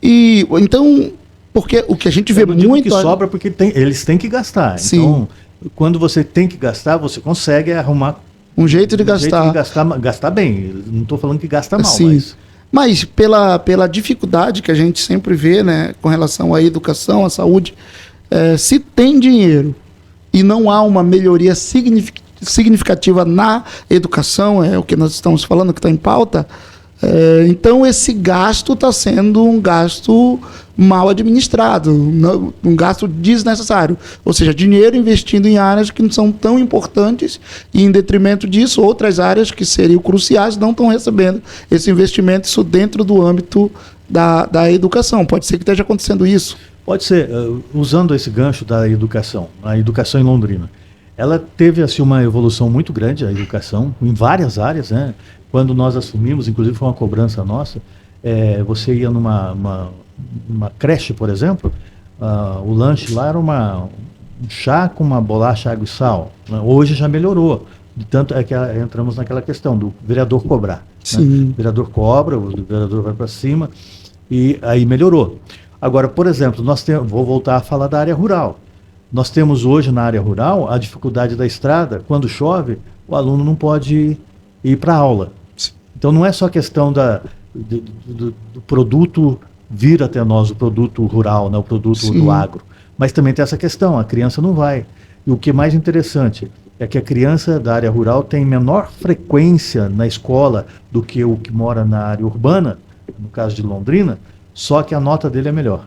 [SPEAKER 1] E então, porque o que a gente vê muito...
[SPEAKER 2] que sobra porque eles têm que gastar.
[SPEAKER 1] Sim.
[SPEAKER 2] Então, quando você tem que gastar, você consegue arrumar
[SPEAKER 1] um jeito de gastar.
[SPEAKER 2] Gastar bem. Não estou falando que gasta mal,
[SPEAKER 1] Sim. Mas pela dificuldade que a gente sempre vê, né, com relação à educação, à saúde, se tem dinheiro e não há uma melhoria significativa na educação, é o que nós estamos falando, que está em pauta, então esse gasto está sendo um gasto mal administrado, um gasto desnecessário. Ou seja, dinheiro investindo em áreas que não são tão importantes e, em detrimento disso, outras áreas que seriam cruciais não estão recebendo esse investimento, isso dentro do âmbito da educação. Pode ser que esteja acontecendo isso.
[SPEAKER 2] Pode ser. Usando esse gancho da educação, a educação em Londrina, ela teve assim, uma evolução muito grande, a educação, em várias áreas, né? Quando nós assumimos, inclusive foi uma cobrança nossa, você ia numa creche, por exemplo, o lanche lá era um chá com uma bolacha, água e sal. Né? Hoje já melhorou. De tanto é que entramos naquela questão do vereador cobrar. Né? O vereador cobra, o vereador vai para cima e aí melhorou. Agora, por exemplo, vou voltar a falar da área rural. Nós temos hoje na área rural a dificuldade da estrada. Quando chove, o aluno não pode ir para a aula. Então não é só questão do produto vir até nós, o produto rural, né, o produto do agro, mas também tem essa questão, a criança não vai. E o que é mais interessante é que a criança da área rural tem menor frequência na escola do que o que mora na área urbana, no caso de Londrina, só que a nota dele é melhor.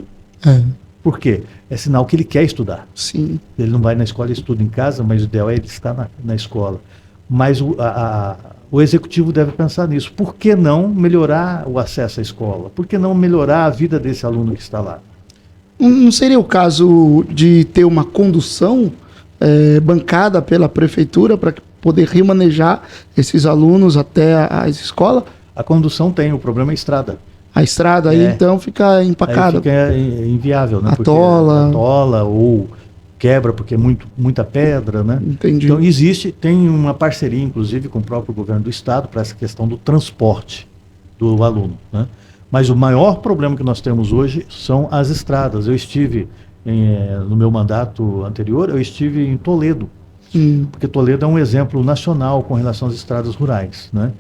[SPEAKER 2] Por quê? É sinal que ele quer estudar.
[SPEAKER 1] Sim.
[SPEAKER 2] Ele não vai na escola e estuda em casa, mas o ideal é ele estar na escola. Mas o executivo deve pensar nisso. Por que não melhorar o acesso à escola? Por que não melhorar a vida desse aluno que está lá?
[SPEAKER 1] Não seria o caso de ter uma condução bancada pela prefeitura para poder remanejar esses alunos até as escolas?
[SPEAKER 2] A condução tem, o problema é a estrada.
[SPEAKER 1] A estrada aí então fica empacada.
[SPEAKER 2] Aí fica inviável, né?
[SPEAKER 1] Atola
[SPEAKER 2] ou quebra porque é muita pedra, né?
[SPEAKER 1] Entendi.
[SPEAKER 2] Então tem uma parceria, inclusive, com o próprio governo do estado para essa questão do transporte do aluno, né? Mas o maior problema que nós temos hoje são as estradas. Eu estive, no meu mandato anterior, eu estive em Toledo, porque Toledo é um exemplo nacional com relação às estradas rurais, né?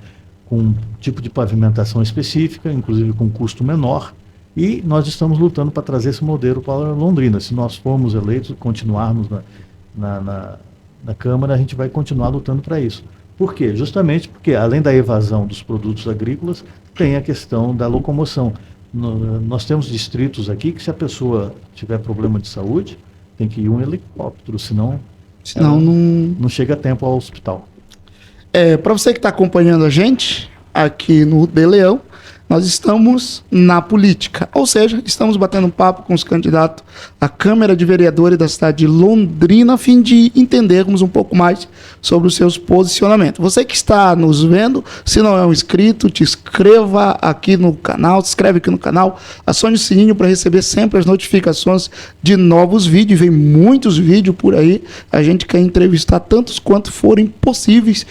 [SPEAKER 2] Com um tipo de pavimentação específica, inclusive com custo menor, e nós estamos lutando para trazer esse modelo para Londrina. Se nós formos eleitos, continuarmos na Câmara, a gente vai continuar lutando para isso. Por quê? Justamente porque, além da evasão dos produtos agrícolas, tem a questão da locomoção. Nós temos distritos aqui que, se a pessoa tiver problema de saúde, tem que ir um helicóptero, senão não chega a tempo ao hospital.
[SPEAKER 1] Para você que está acompanhando a gente aqui no De Leão, nós estamos na política, ou seja, estamos batendo um papo com os candidatos à Câmara de Vereadores da cidade de Londrina, a fim de entendermos um pouco mais sobre os seus posicionamentos. Você que está nos vendo, se não é um inscrito, te inscreva aqui no canal, se inscreve aqui no canal, acione o sininho para receber sempre as notificações de novos vídeos. Vem muitos vídeos por aí, a gente quer entrevistar tantos quanto forem possíveis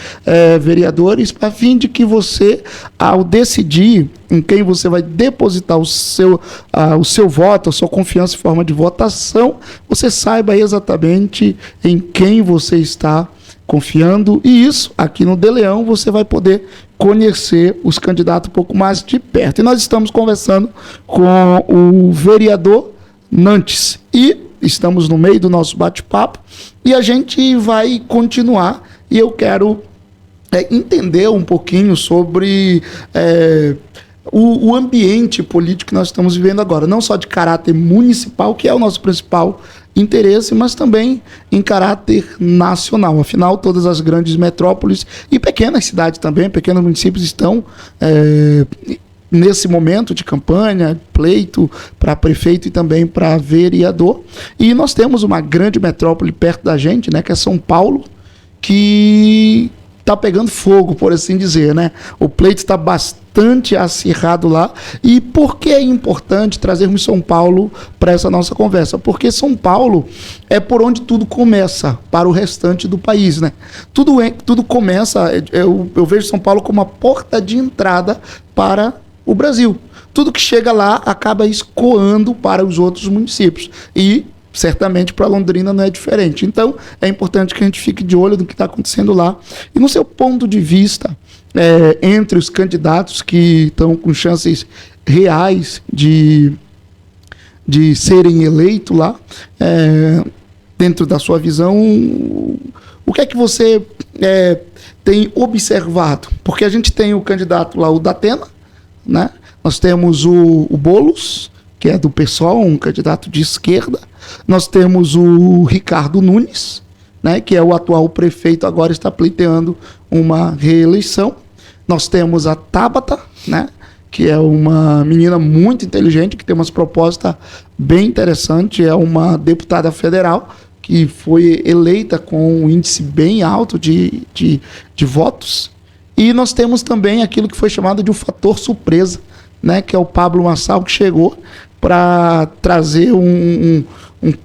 [SPEAKER 1] vereadores, a fim de que você, ao decidir em quem você vai depositar o seu voto, a sua confiança em forma de votação, você saiba exatamente em quem você está confiando, e isso, aqui no De Leão, você vai poder conhecer os candidatos um pouco mais de perto. E nós estamos conversando com o vereador Nantes, e estamos no meio do nosso bate-papo, e a gente vai continuar, e eu quero entender um pouquinho sobre o ambiente político que nós estamos vivendo agora, não só de caráter municipal, que é o nosso principal interesse, mas também em caráter nacional. Afinal, todas as grandes metrópoles e pequenas cidades também, pequenos municípios estão nesse momento de campanha, pleito para prefeito e também para vereador. E nós temos uma grande metrópole perto da gente, né, que é São Paulo, que está pegando fogo, por assim dizer, né? O pleito está bastante acirrado lá. E por que é importante trazermos São Paulo para essa nossa conversa? Porque São Paulo é por onde tudo começa para o restante do país, né? Tudo começa, eu vejo São Paulo como a porta de entrada para o Brasil. Tudo que chega lá acaba escoando para os outros municípios. E certamente para Londrina não é diferente. Então, é importante que a gente fique de olho no que está acontecendo lá. E no seu ponto de vista, entre os candidatos que estão com chances reais de serem eleitos lá, dentro da sua visão, o que é que você tem observado? Porque a gente tem o candidato lá, o Datena, né? Nós temos o Boulos, que é do PSOL, um candidato de esquerda. Nós temos o Ricardo Nunes, né, que é o atual prefeito, agora está pleiteando uma reeleição. Nós temos a Tabata, né, que é uma menina muito inteligente, que tem umas propostas bem interessantes, é uma deputada federal que foi eleita com um índice bem alto de votos. E nós temos também aquilo que foi chamado de um fator surpresa, né, que é o Pablo Marçal, que chegou para trazer um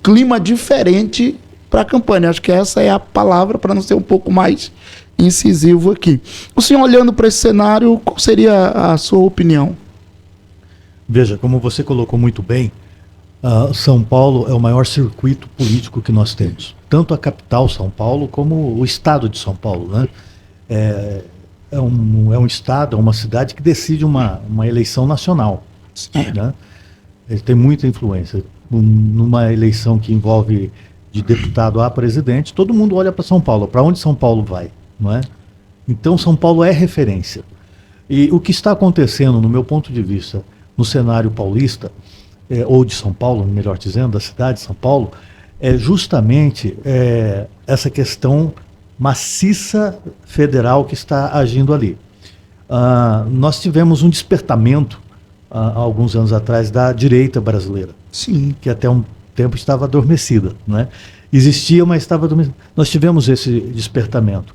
[SPEAKER 1] clima diferente para a campanha. Acho que essa é a palavra, para não ser um pouco mais incisivo aqui. O senhor, olhando para esse cenário, qual seria a sua opinião?
[SPEAKER 2] Veja, como você colocou muito bem, São Paulo é o maior circuito político que nós temos. Tanto a capital, São Paulo, como o estado de São Paulo, né? É um estado, é uma cidade que decide uma eleição nacional. Né? Ele tem muita influência. Numa eleição que envolve de deputado a presidente, todo mundo olha para São Paulo. Para onde São Paulo vai? Não é? Então, São Paulo é referência. E o que está acontecendo, no meu ponto de vista, no cenário paulista, ou de São Paulo, melhor dizendo, da cidade de São Paulo, é justamente essa questão maciça federal que está agindo ali. Nós tivemos um despertamento há alguns anos atrás da direita brasileira.
[SPEAKER 1] Sim.
[SPEAKER 2] Que até um tempo estava adormecida, né? Existia, mas estava adormecida. Nós tivemos esse despertamento.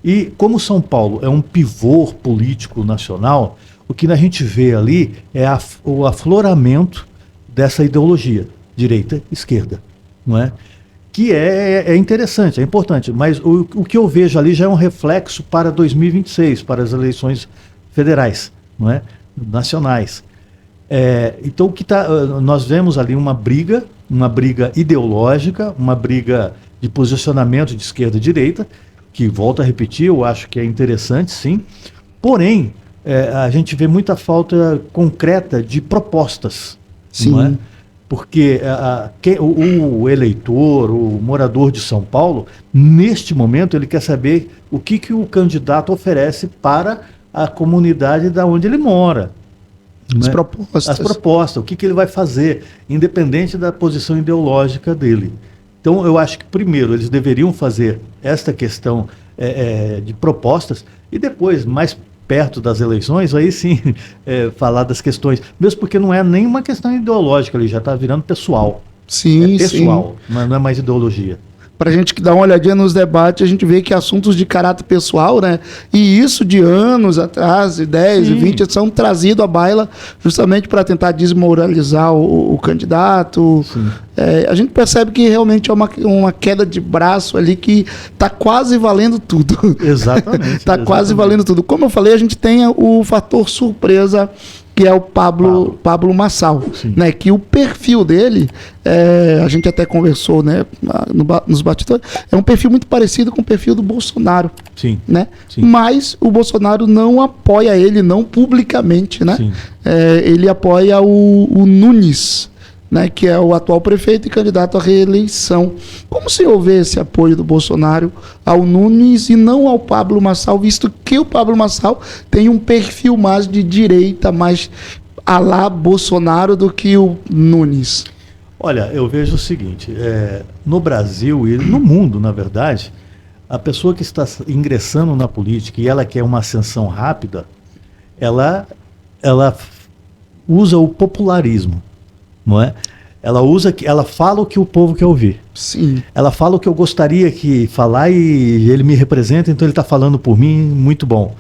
[SPEAKER 2] E como São Paulo é um pivô político nacional, o que a gente vê ali é o afloramento dessa ideologia, direita-esquerda, não é? Que é interessante, é importante, mas o que eu vejo ali já é um reflexo para 2026, para as eleições federais, não é? Nacionais. Então, nós vemos ali uma briga ideológica, uma briga de posicionamento de esquerda e direita, que, volto a repetir, eu acho que é interessante, sim. Porém, a gente vê muita falta concreta de propostas.
[SPEAKER 1] Sim.
[SPEAKER 2] Não é? Porque o eleitor, o morador de São Paulo, neste momento, ele quer saber o que o candidato oferece para a comunidade da onde ele mora.
[SPEAKER 1] As
[SPEAKER 2] né?
[SPEAKER 1] propostas.
[SPEAKER 2] As propostas, o que ele vai fazer, independente da posição ideológica dele. Então, eu acho que, primeiro, eles deveriam fazer esta questão de propostas e depois, mais perto das eleições, aí sim, falar das questões. Mesmo porque não é nem uma questão ideológica, ele já está virando pessoal.
[SPEAKER 1] Sim,
[SPEAKER 2] pessoal, sim. Não é mais ideologia.
[SPEAKER 1] Pra gente que dá uma olhadinha nos debates, a gente vê que assuntos de caráter pessoal, né? E isso de anos atrás, 10 e 20, são trazidos à baila justamente para tentar desmoralizar o candidato. A gente percebe que realmente é uma queda de braço ali que está quase valendo tudo.
[SPEAKER 2] Exatamente.
[SPEAKER 1] Está quase valendo tudo. Como eu falei, a gente tem o fator surpresa, que é o Pablo Marçal, né? Que o perfil dele, a gente até conversou, né, nos bastidores, é um perfil muito parecido com o perfil do Bolsonaro.
[SPEAKER 2] Sim.
[SPEAKER 1] Né?
[SPEAKER 2] Sim.
[SPEAKER 1] Mas o Bolsonaro não apoia ele, não publicamente, né? Ele apoia o Nunes, né, que é o atual prefeito e candidato à reeleição. Como se houver esse apoio do Bolsonaro ao Nunes e não ao Pablo Marçal, visto que o Pablo Marçal tem um perfil mais de direita, mais à la Bolsonaro do que o Nunes?
[SPEAKER 2] Olha, eu vejo o seguinte, no Brasil e no mundo, na verdade, a pessoa que está ingressando na política e ela quer uma ascensão rápida, ela usa o popularismo. Não é? Ela fala o que o povo quer ouvir.
[SPEAKER 1] Sim.
[SPEAKER 2] Ela fala o que eu gostaria que falar e ele me representa, então ele está falando por mim, muito bom.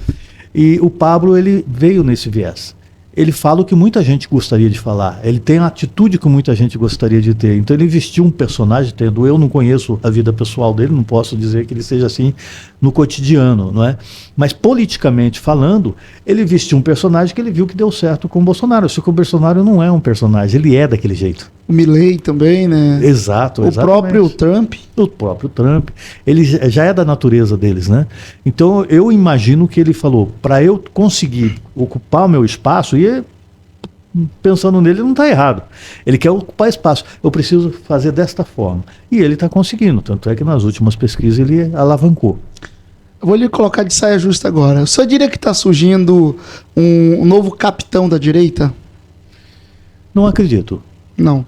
[SPEAKER 2] E o Pablo, ele veio nesse viés. Ele fala o que muita gente gostaria de falar. Ele tem a atitude que muita gente gostaria de ter. Então ele vestiu um personagem, eu não conheço a vida pessoal dele, não posso dizer que ele seja assim no cotidiano, não é? Mas politicamente falando, ele vestiu um personagem que ele viu que deu certo com o Bolsonaro. Só que o Bolsonaro não é um personagem, ele é daquele jeito.
[SPEAKER 1] O Milei também, né?
[SPEAKER 2] Exato,
[SPEAKER 1] o próprio Trump.
[SPEAKER 2] O próprio Trump. Ele já é da natureza deles, né? Então eu imagino que ele falou, para eu conseguir ocupar o meu espaço, e pensando nele não está errado. Ele quer ocupar espaço. Eu preciso fazer desta forma. E ele está conseguindo. Tanto é que nas últimas pesquisas ele alavancou.
[SPEAKER 1] Eu vou lhe colocar de saia justa agora. O senhor diria que está surgindo um novo capitão da direita?
[SPEAKER 2] Não acredito. Não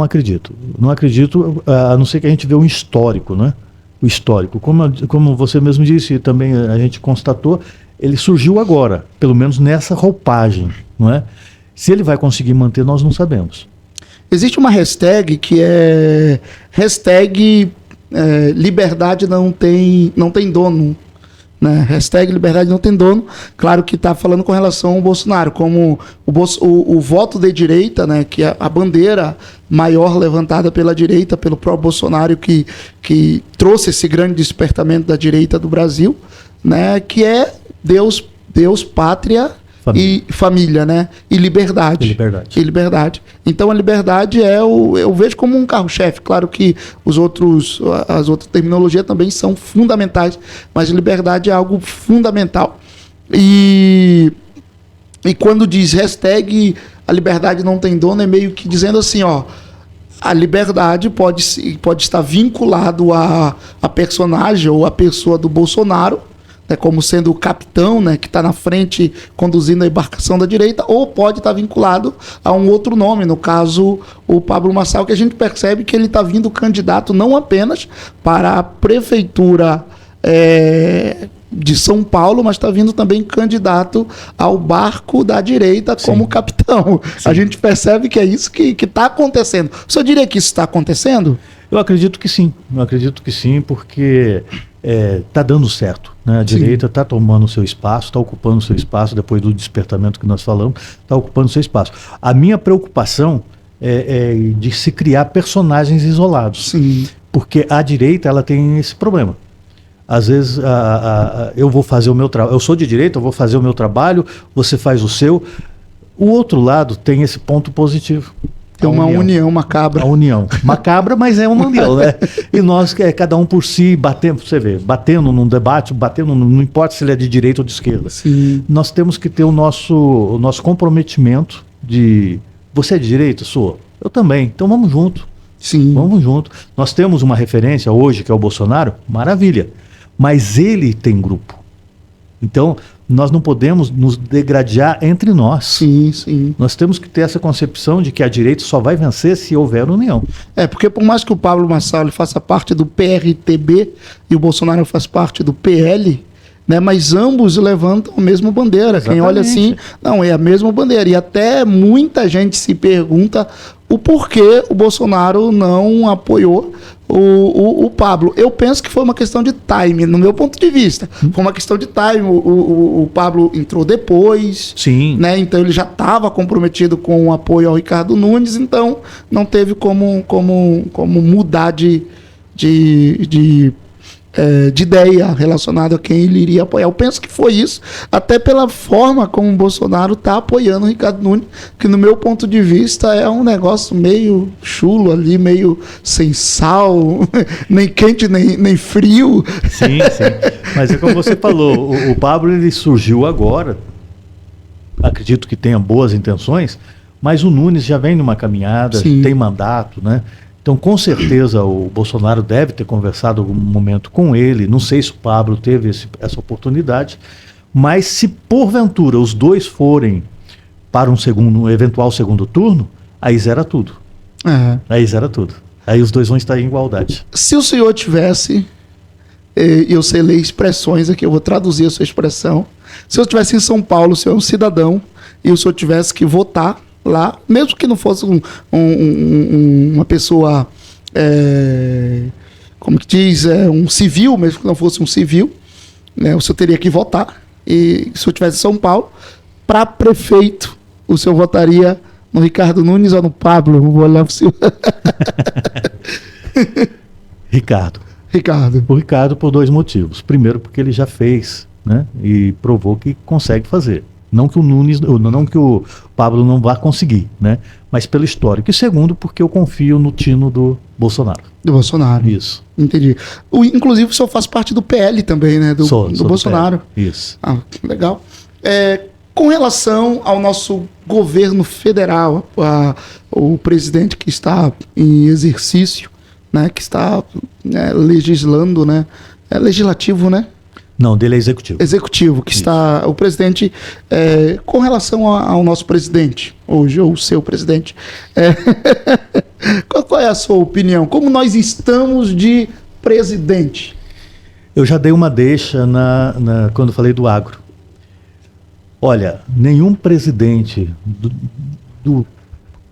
[SPEAKER 2] acredito. Não acredito, a não ser que a gente vê um histórico, né? O histórico. Como você mesmo disse, e também a gente constatou, ele surgiu agora, pelo menos nessa roupagem, não é? Se ele vai conseguir manter, nós não sabemos.
[SPEAKER 1] Existe uma hashtag que é hashtag liberdade não tem dono. Né? Hashtag liberdade não tem dono. Claro que está falando com relação ao Bolsonaro, como o voto de direita, né, que é a bandeira maior levantada pela direita, pelo próprio Bolsonaro, que trouxe esse grande despertamento da direita do Brasil, né, que é Deus, pátria e família, né? E liberdade. E liberdade. Então a liberdade eu vejo como um carro-chefe. Claro que as outras terminologias também são fundamentais, mas liberdade é algo fundamental. E quando diz hashtag a liberdade não tem dono, é meio que dizendo assim, ó, a liberdade pode estar vinculado a personagem ou a pessoa do Bolsonaro, né, como sendo o capitão, né, que está na frente conduzindo a embarcação da direita, ou pode estar vinculado a um outro nome, no caso o Pablo Marçal, que a gente percebe que ele está vindo candidato não apenas para a prefeitura de São Paulo, mas está vindo também candidato ao barco da direita como capitão. Sim. A gente percebe que é isso que está acontecendo. O senhor diria que isso está acontecendo?
[SPEAKER 2] Eu acredito que sim, porque está dando certo, né? A direita está tomando o seu espaço, está ocupando o seu espaço, depois do despertamento que nós falamos, está ocupando o seu espaço. A minha preocupação é de se criar personagens isolados.
[SPEAKER 1] Sim.
[SPEAKER 2] Porque a direita ela tem esse problema. Às vezes eu vou fazer o meu trabalho, eu sou de direita, eu vou fazer o meu trabalho, você faz o seu. O outro lado tem esse ponto positivo.
[SPEAKER 1] Tem uma união macabra.
[SPEAKER 2] A união. Macabra, mas é uma união, né? E nós, cada um por si, batendo, você vê, batendo num debate, não importa se ele é de direita ou de esquerda.
[SPEAKER 1] Sim.
[SPEAKER 2] Nós temos que ter o nosso comprometimento de... Você é de direita? Sou. Eu também. Então vamos junto.
[SPEAKER 1] Sim.
[SPEAKER 2] Vamos junto. Nós temos uma referência hoje, que é o Bolsonaro, maravilha. Mas ele tem grupo. Então, nós não podemos nos degradar entre nós.
[SPEAKER 1] Sim, sim.
[SPEAKER 2] Nós temos que ter essa concepção de que a direita só vai vencer se houver união.
[SPEAKER 1] Porque por mais que o Pablo Marçal faça parte do PRTB e o Bolsonaro faz parte do PL, né, mas ambos levantam a mesma bandeira.
[SPEAKER 2] Exatamente.
[SPEAKER 1] Quem olha assim, não, é a mesma bandeira. E até muita gente se pergunta o porquê o Bolsonaro não apoiou o Pablo. Eu penso que foi uma questão de time, no meu ponto de vista. Foi uma questão de time. O Pablo entrou depois.
[SPEAKER 2] Sim.
[SPEAKER 1] Né? Então ele já estava comprometido com o apoio ao Ricardo Nunes, então não teve como mudar de ideia relacionada a quem ele iria apoiar. Eu penso que foi isso, até pela forma como o Bolsonaro está apoiando o Ricardo Nunes, que no meu ponto de vista é um negócio meio chulo ali, meio sem sal, nem quente nem frio.
[SPEAKER 2] Sim, sim. Mas é como você falou, o Pablo ele surgiu agora, acredito que tenha boas intenções, mas o Nunes já vem numa caminhada,
[SPEAKER 1] Sim.
[SPEAKER 2] tem mandato, né? Então, com certeza, o Bolsonaro deve ter conversado algum momento com ele. Não sei se o Pablo teve essa oportunidade, mas se porventura os dois forem para um eventual segundo turno, aí zera tudo. Aí zera tudo. Aí os dois vão estar em igualdade.
[SPEAKER 1] Se o senhor tivesse, eu sei ler expressões aqui, eu vou traduzir a sua expressão. Se eu estivesse em São Paulo, o senhor é um cidadão, e o senhor tivesse que votar lá, mesmo que não fosse uma pessoa, como que diz, um civil, mesmo que não fosse um civil, né, o senhor teria que votar. E se eu estivesse em São Paulo, para prefeito, o senhor votaria no Ricardo Nunes ou no Pablo? Vou olhar para o senhor.
[SPEAKER 2] Ricardo.
[SPEAKER 1] O
[SPEAKER 2] Ricardo por dois motivos. Primeiro, porque ele já fez, né, e provou que consegue fazer. Não que o Pablo não vá conseguir, né? Mas pelo histórico. E segundo, porque eu confio no tino do Bolsonaro.
[SPEAKER 1] Do Bolsonaro.
[SPEAKER 2] Isso.
[SPEAKER 1] Entendi. Inclusive, o senhor faz parte do PL também, né? Do Bolsonaro.
[SPEAKER 2] Isso.
[SPEAKER 1] Legal. Com relação ao nosso governo federal, o presidente que está em exercício, né? Que está legislando, né? É legislativo, né?
[SPEAKER 2] Não, dele é executivo.
[SPEAKER 1] Executivo, que está o presidente, com relação ao nosso presidente, hoje, ou o seu presidente. Qual é a sua opinião? Como nós estamos de presidente?
[SPEAKER 2] Eu já dei uma deixa quando falei do agro. Olha, nenhum presidente,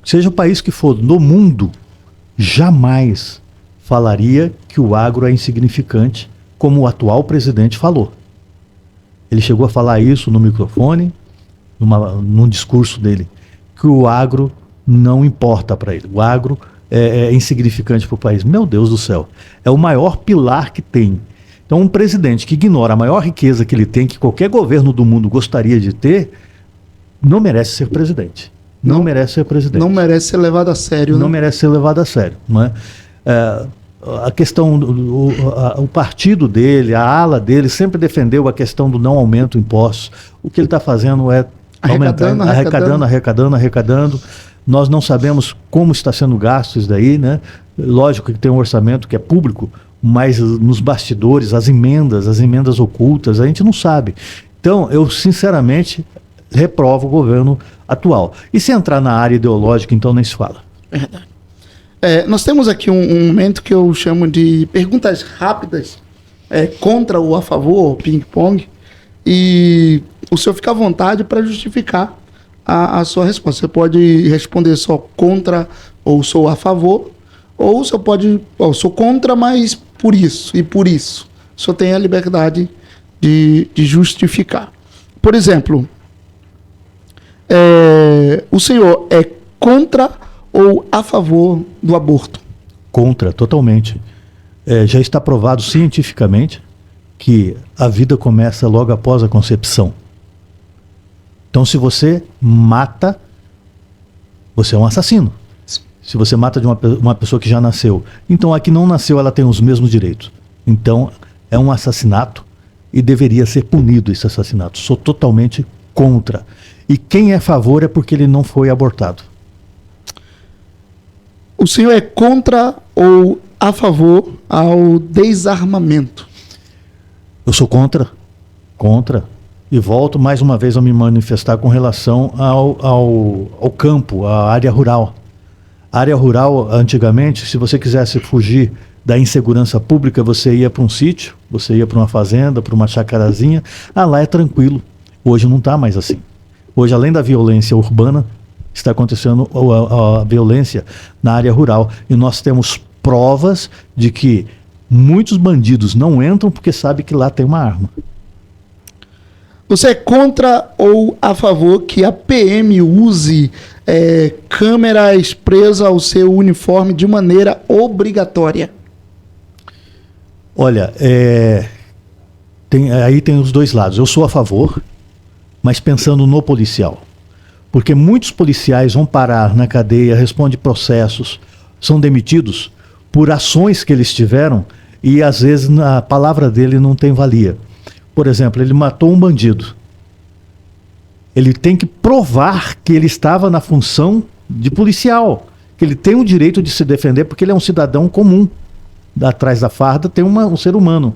[SPEAKER 2] seja o país que for, no mundo, jamais falaria que o agro é insignificante, como o atual presidente falou. Ele chegou a falar isso no microfone, num discurso dele, que o agro não importa para ele. O agro é insignificante para o país. Meu Deus do céu, é o maior pilar que tem. Então, um presidente que ignora a maior riqueza que ele tem, que qualquer governo do mundo gostaria de ter, não merece ser presidente. Não merece ser presidente.
[SPEAKER 1] Não merece ser levado a sério.
[SPEAKER 2] Não merece ser levado a sério. Não é? A questão, o partido dele, a ala dele, sempre defendeu a questão do não aumento de impostos. O que ele está fazendo é arrecadando. Nós não sabemos como está sendo gasto isso daí, né? Lógico que tem um orçamento que é público, mas nos bastidores, as emendas ocultas, a gente não sabe. Então, eu sinceramente reprovo o governo atual. E se entrar na área ideológica, então nem se fala.
[SPEAKER 1] Verdade. Nós temos aqui um momento que eu chamo de perguntas rápidas, contra ou a favor, ping-pong, e o senhor fica à vontade para justificar a sua resposta. Você pode responder só contra ou sou a favor, ou o senhor pode, sou contra, mas por isso e por isso. O senhor tem a liberdade de justificar. Por exemplo, o senhor é contra ou a favor do aborto?
[SPEAKER 2] Contra, totalmente. Já está provado cientificamente que a vida começa logo após a concepção. Então, se você mata, você é um assassino. Se você mata de uma pessoa que já nasceu. Então, a que não nasceu, ela tem os mesmos direitos. Então, é um assassinato e deveria ser punido esse assassinato. Sou totalmente contra. E quem é a favor é porque ele não foi abortado.
[SPEAKER 1] O senhor é contra ou a favor ao desarmamento?
[SPEAKER 2] Eu sou contra. E volto mais uma vez a me manifestar com relação ao campo, à área rural. A área rural, antigamente, se você quisesse fugir da insegurança pública, você ia para um sítio, você ia para uma fazenda, para uma chacarazinha. Lá é tranquilo. Hoje não está mais assim. Hoje, além da violência urbana, está acontecendo a violência na área rural. E nós temos provas de que muitos bandidos não entram porque sabem que lá tem uma arma.
[SPEAKER 1] Você é contra ou a favor que a PM use câmeras presas ao seu uniforme de maneira obrigatória?
[SPEAKER 2] Olha, aí tem os dois lados. Eu sou a favor, mas pensando no policial. Porque muitos policiais vão parar na cadeia, respondem processos, são demitidos por ações que eles tiveram e às vezes a palavra dele não tem valia. Por exemplo, ele matou um bandido. Ele tem que provar que ele estava na função de policial, que ele tem o direito de se defender porque ele é um cidadão comum. Atrás da farda tem um ser humano.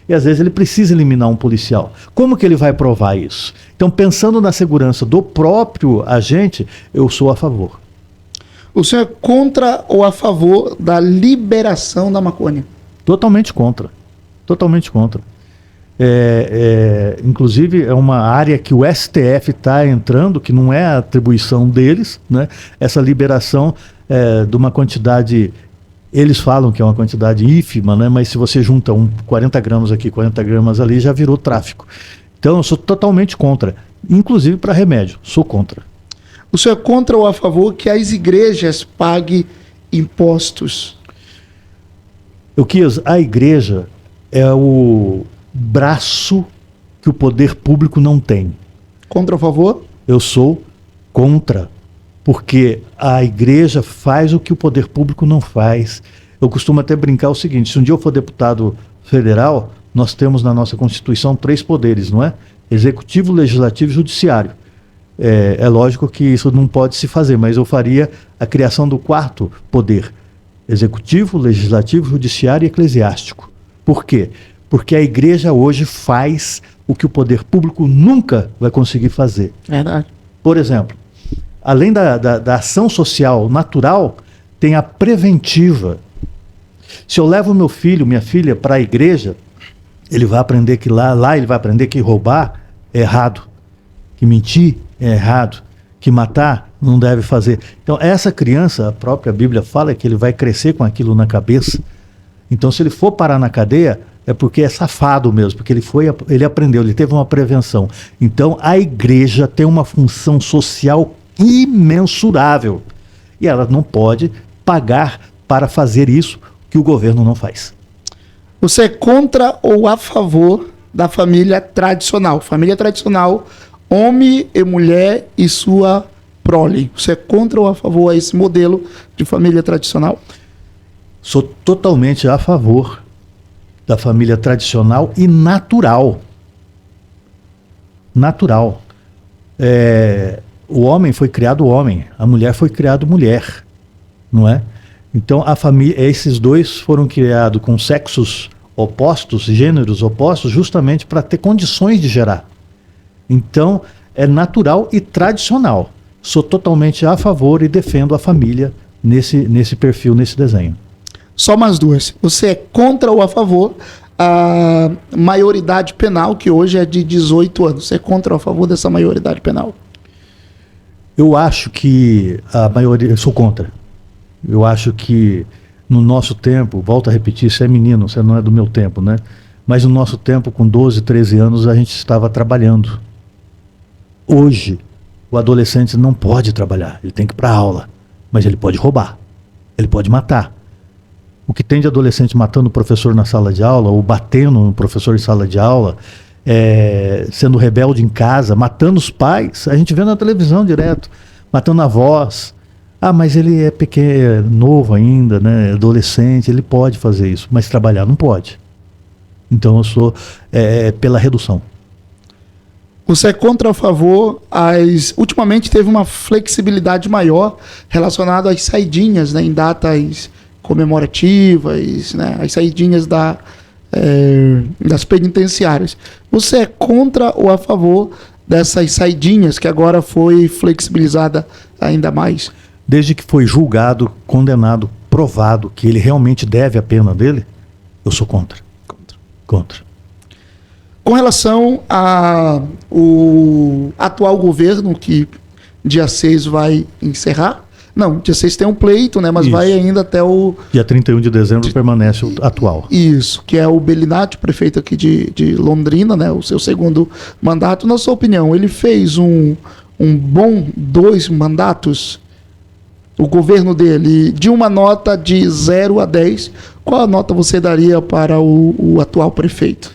[SPEAKER 2] E às vezes ele precisa eliminar um policial. Como que ele vai provar isso? Então, pensando na segurança do próprio agente, eu sou a favor.
[SPEAKER 1] O senhor é contra ou a favor da liberação da maconha?
[SPEAKER 2] Totalmente contra. Totalmente contra. Inclusive, é uma área que o STF está entrando, que não é a atribuição deles, né? Essa liberação de uma quantidade... Eles falam que é uma quantidade ínfima, né? Mas se você junta 40 gramas aqui, 40 gramas ali, já virou tráfico. Então, eu sou totalmente contra. Inclusive para remédio, sou contra.
[SPEAKER 1] O senhor é contra ou a favor que as igrejas paguem impostos?
[SPEAKER 2] A igreja é o braço que o poder público não tem.
[SPEAKER 1] Contra ou a favor?
[SPEAKER 2] Eu sou contra. Porque a igreja faz o que o poder público não faz. Eu costumo até brincar o seguinte: se um dia eu for deputado federal, nós temos na nossa Constituição 3 poderes, não é? Executivo, Legislativo e Judiciário. É lógico que isso não pode se fazer, mas eu faria a criação do 4º poder: Executivo, Legislativo, Judiciário e Eclesiástico. Por quê? Porque a igreja hoje faz o que o poder público nunca vai conseguir fazer.
[SPEAKER 1] Verdade.
[SPEAKER 2] Por exemplo, além da ação social natural, tem a preventiva. Se eu levo meu filho, minha filha para a igreja, ele vai aprender que lá ele vai aprender que roubar é errado, que mentir é errado, que matar não deve fazer. Então essa criança, a própria Bíblia fala que ele vai crescer com aquilo na cabeça. Então se ele for parar na cadeia, é porque é safado mesmo, porque ele aprendeu, ele teve uma prevenção. Então a igreja tem uma função social imensurável. E ela não pode pagar para fazer isso que o governo não faz.
[SPEAKER 1] Você é contra ou a favor da família tradicional? Família tradicional, homem e mulher e sua prole. Você é contra ou a favor a esse modelo de família tradicional?
[SPEAKER 2] Sou totalmente a favor da família tradicional e natural. Natural. O homem foi criado homem, a mulher foi criada mulher, não é? Então a família, esses dois foram criados com sexos opostos, gêneros opostos, justamente para ter condições de gerar. Então é natural e tradicional. Sou totalmente a favor e defendo a família nesse perfil, nesse desenho.
[SPEAKER 1] Só mais duas. Você é contra ou a favor a maioridade penal, que hoje é de 18 anos? Você é contra ou a favor dessa maioridade penal?
[SPEAKER 2] Eu acho que a maioria... Eu sou contra. Eu acho que no nosso tempo, volto a repetir, você é menino, você não é do meu tempo, né? Mas no nosso tempo, com 12, 13 anos, a gente estava trabalhando. Hoje, o adolescente não pode trabalhar, ele tem que ir para a aula, mas ele pode roubar, ele pode matar. O que tem de adolescente matando o professor na sala de aula, ou batendo no professor em sala de aula, sendo rebelde em casa, matando os pais, a gente vê na televisão direto, matando avós. Ah, mas ele é pequeno, novo ainda, né, adolescente, ele pode fazer isso, mas trabalhar não pode. Então eu sou pela redução.
[SPEAKER 1] Você é contra ou a favor? Ultimamente teve uma flexibilidade maior relacionada às saidinhas, né, em datas comemorativas, né, as saidinhas das penitenciárias. Você é contra ou a favor dessas saidinhas que agora foi flexibilizada ainda mais?
[SPEAKER 2] Desde que foi julgado, condenado, provado que ele realmente deve a pena dele, eu sou contra. Contra.
[SPEAKER 1] Com relação ao atual governo, que dia 6 vai encerrar, não, dia 6 tem um pleito, né, mas
[SPEAKER 2] isso.
[SPEAKER 1] vai ainda até o...
[SPEAKER 2] Dia 31 de dezembro permanece o atual.
[SPEAKER 1] Isso, que é o Bellinati, prefeito aqui de Londrina, né, o seu segundo mandato. Na sua opinião, ele fez um bom 2 mandatos? O governo dele, de uma nota de 0 a 10, qual a nota você daria para o atual prefeito?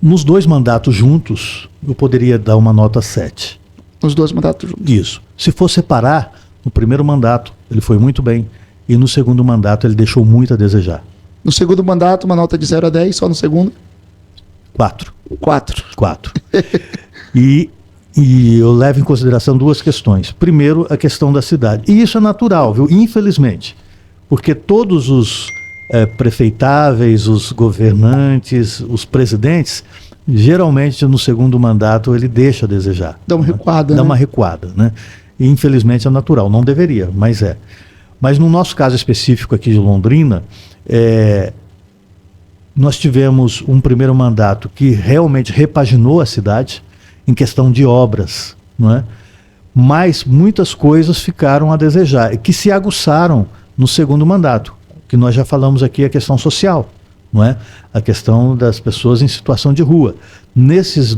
[SPEAKER 2] Nos 2 mandatos juntos, eu poderia dar uma nota 7.
[SPEAKER 1] Nos 2 mandatos juntos?
[SPEAKER 2] Isso. Se for separar, no primeiro mandato ele foi muito bem, e no segundo mandato ele deixou muito a desejar.
[SPEAKER 1] No segundo mandato, uma nota de 0 a 10, só no segundo?
[SPEAKER 2] 4.
[SPEAKER 1] 4.
[SPEAKER 2] E eu levo em consideração 2 questões. Primeiro, a questão da cidade. E isso é natural, viu? Infelizmente. Porque todos os prefeitáveis, os governantes, os presidentes, geralmente no segundo mandato ele deixa a desejar.
[SPEAKER 1] Dá uma recuada.
[SPEAKER 2] Dá uma recuada, né? E infelizmente é natural. Não deveria, mas é. Mas no nosso caso específico aqui de Londrina, nós tivemos um primeiro mandato que realmente repaginou a cidade, em questão de obras, não é? Mas muitas coisas ficaram a desejar, que se aguçaram no segundo mandato, que nós já falamos aqui, a questão social, não é? A questão das pessoas em situação de rua. Nesse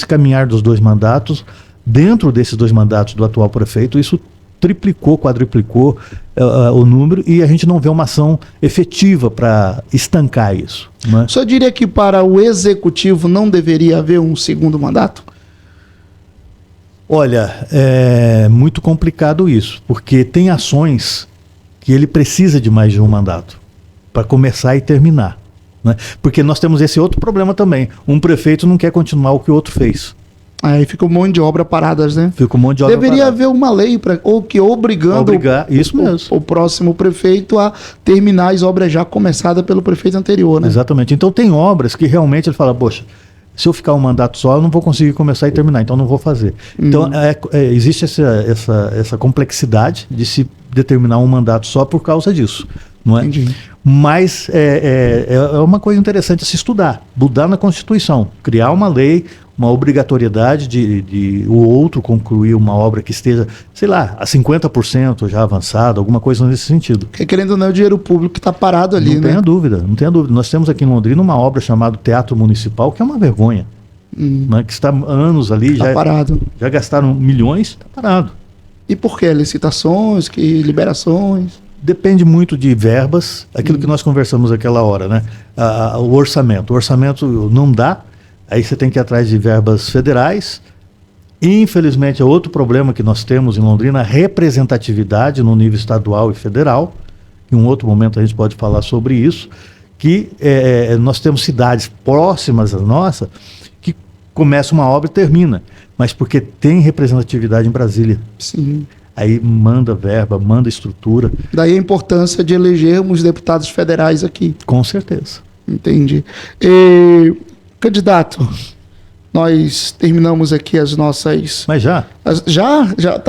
[SPEAKER 2] caminhar dos 2 mandatos, dentro desses 2 mandatos do atual prefeito, isso triplicou, quadruplicou o número, e a gente não vê uma ação efetiva para estancar isso. Não é?
[SPEAKER 1] Só diria que para o executivo não deveria haver um segundo mandato?
[SPEAKER 2] Olha, é muito complicado isso, porque tem ações que ele precisa de mais de um mandato para começar e terminar. Né? Porque nós temos esse outro problema também. Um prefeito não quer continuar o que o outro fez.
[SPEAKER 1] Aí fica um monte de obra paradas, né?
[SPEAKER 2] Fica um monte de obra
[SPEAKER 1] Deveria
[SPEAKER 2] parada.
[SPEAKER 1] haver uma lei obrigando
[SPEAKER 2] isso mesmo.
[SPEAKER 1] O próximo prefeito a terminar as obras já começadas pelo prefeito anterior, né?
[SPEAKER 2] Exatamente. Então tem obras que realmente ele fala, poxa, se eu ficar um mandato só, eu não vou conseguir começar e terminar, então não vou fazer. Então existe essa complexidade de se determinar um mandato só por causa disso. Não é?
[SPEAKER 1] Entendi.
[SPEAKER 2] Mas é uma coisa interessante a se estudar, mudar na Constituição, criar uma lei, uma obrigatoriedade de o outro concluir uma obra que esteja, sei lá, a 50% já avançada, alguma coisa nesse sentido.
[SPEAKER 1] Porque querendo ou não, é o dinheiro público que está parado ali,
[SPEAKER 2] não
[SPEAKER 1] né?
[SPEAKER 2] Tenha dúvida, não tenha dúvida. Nós temos aqui em Londrina uma obra chamada Teatro Municipal, que é uma vergonha, né, que está há anos ali,
[SPEAKER 1] Está parado.
[SPEAKER 2] Já gastaram milhões, está parado.
[SPEAKER 1] E por quê? Licitações, liberações?
[SPEAKER 2] Depende muito de verbas, aquilo que nós conversamos aquela hora, né? O orçamento. O orçamento não dá, aí você tem que ir atrás de verbas federais. Infelizmente, é outro problema que nós temos em Londrina, a representatividade no nível estadual e federal. Em um outro momento a gente pode falar sobre isso, que nós temos cidades próximas à nossa que começa uma obra e termina, mas porque tem representatividade em Brasília.
[SPEAKER 1] Sim.
[SPEAKER 2] Aí manda verba, manda estrutura.
[SPEAKER 1] Daí a importância de elegermos deputados federais aqui.
[SPEAKER 2] Com certeza.
[SPEAKER 1] Entendi. Candidato, nós terminamos aqui as nossas...
[SPEAKER 2] Mas já?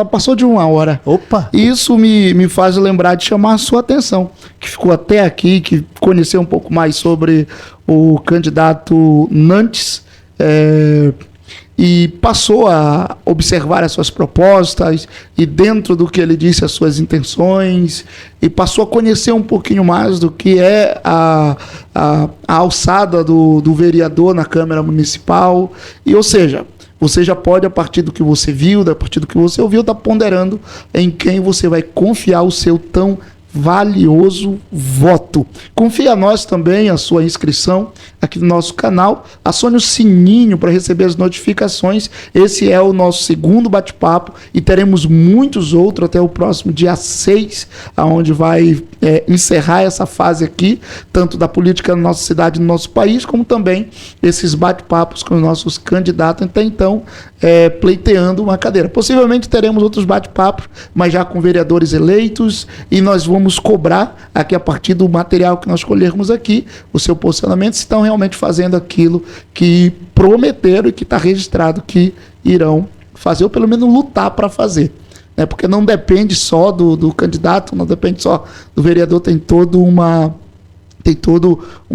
[SPEAKER 1] Passou de 1 hora.
[SPEAKER 2] Opa!
[SPEAKER 1] Isso me faz lembrar de chamar a sua atenção, que ficou até aqui, que conheceu um pouco mais sobre o candidato Nantes, e passou a observar as suas propostas e dentro do que ele disse as suas intenções e passou a conhecer um pouquinho mais do que é a alçada do vereador na Câmara Municipal. E, ou seja, você já pode, a partir do que você viu, a partir do que você ouviu, estar ponderando em quem você vai confiar o seu tão valioso voto. Confie a nós também a sua inscrição aqui no nosso canal. Acione o sininho para receber as notificações. Esse é o nosso segundo bate-papo e teremos muitos outros até o próximo dia 6, onde vai encerrar essa fase aqui, tanto da política na nossa cidade, no nosso país, como também esses bate-papos com os nossos candidatos, até então pleiteando uma cadeira. Possivelmente teremos outros bate-papos, mas já com vereadores eleitos, e nós vamos cobrar aqui a partir do material que nós escolhermos aqui, o seu posicionamento, se estão realmente fazendo aquilo que prometeram e que está registrado que irão fazer, ou pelo menos lutar para fazer. Porque não depende só do candidato, não depende só do vereador, tem toda uma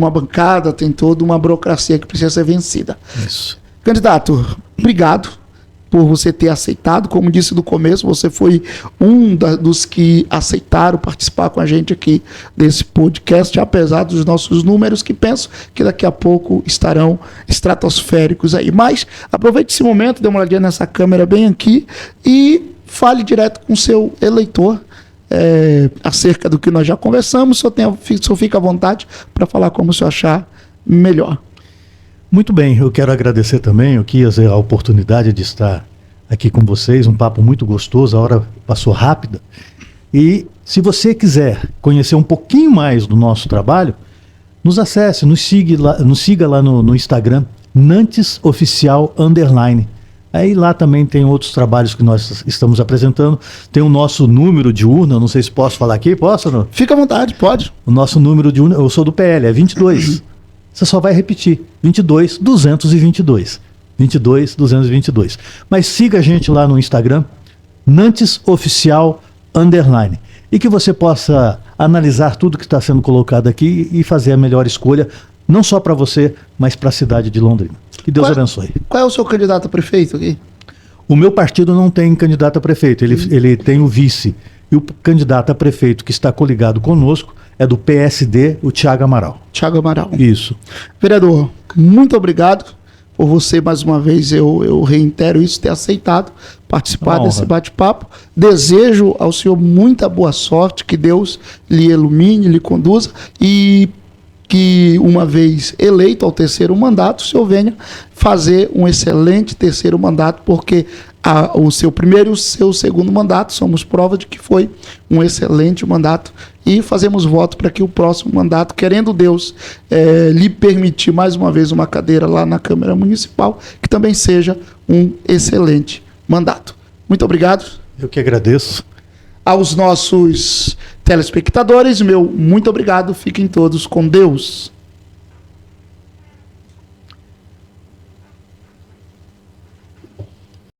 [SPEAKER 1] bancada, tem toda uma burocracia que precisa ser vencida.
[SPEAKER 2] Isso.
[SPEAKER 1] Candidato, obrigado por você ter aceitado. Como disse no começo, você foi dos que aceitaram participar com a gente aqui desse podcast, apesar dos nossos números, que penso que daqui a pouco estarão estratosféricos aí. Mas aproveite esse momento, dê uma olhadinha nessa câmera bem aqui e fale direto com o seu eleitor acerca do que nós já conversamos. Só fica à vontade para falar como o senhor achar melhor.
[SPEAKER 2] Muito bem, eu quero agradecer também, Kias, a oportunidade de estar aqui com vocês, um papo muito gostoso, a hora passou rápida. E se você quiser conhecer um pouquinho mais do nosso trabalho, nos acesse, nos siga lá no Instagram, Nantes Oficial _. Aí lá também tem outros trabalhos que nós estamos apresentando. Tem o nosso número de urna, não sei se posso falar aqui, posso? Não?
[SPEAKER 1] Fica à vontade, pode.
[SPEAKER 2] O nosso número de urna, eu sou do PL, é 22. Você só vai repetir, 22-222. 22-222. Mas siga a gente lá no Instagram, Nantes Oficial _. E que você possa analisar tudo que está sendo colocado aqui e fazer a melhor escolha, não só para você, mas para a cidade de Londrina. Que Deus abençoe.
[SPEAKER 1] Qual é o seu candidato a prefeito aqui?
[SPEAKER 2] O meu partido não tem candidato a prefeito, ele tem o vice. E o candidato a prefeito que está coligado conosco é do PSD, o Thiago Amaral.
[SPEAKER 1] Thiago Amaral.
[SPEAKER 2] Isso.
[SPEAKER 1] Vereador, muito obrigado por você, mais uma vez, eu reitero isso, ter aceitado participar desse bate-papo. Desejo ao senhor muita boa sorte, que Deus lhe ilumine, lhe conduza e que, uma vez eleito ao terceiro mandato, o senhor venha fazer um excelente terceiro mandato, porque o seu primeiro e o seu segundo mandato somos prova de que foi um excelente mandato, e fazemos voto para que o próximo mandato, querendo Deus, lhe permitir mais uma vez uma cadeira lá na Câmara Municipal, que também seja um excelente mandato. Muito obrigado.
[SPEAKER 2] Eu que agradeço.
[SPEAKER 1] Aos nossos telespectadores, meu muito obrigado. Fiquem todos com Deus.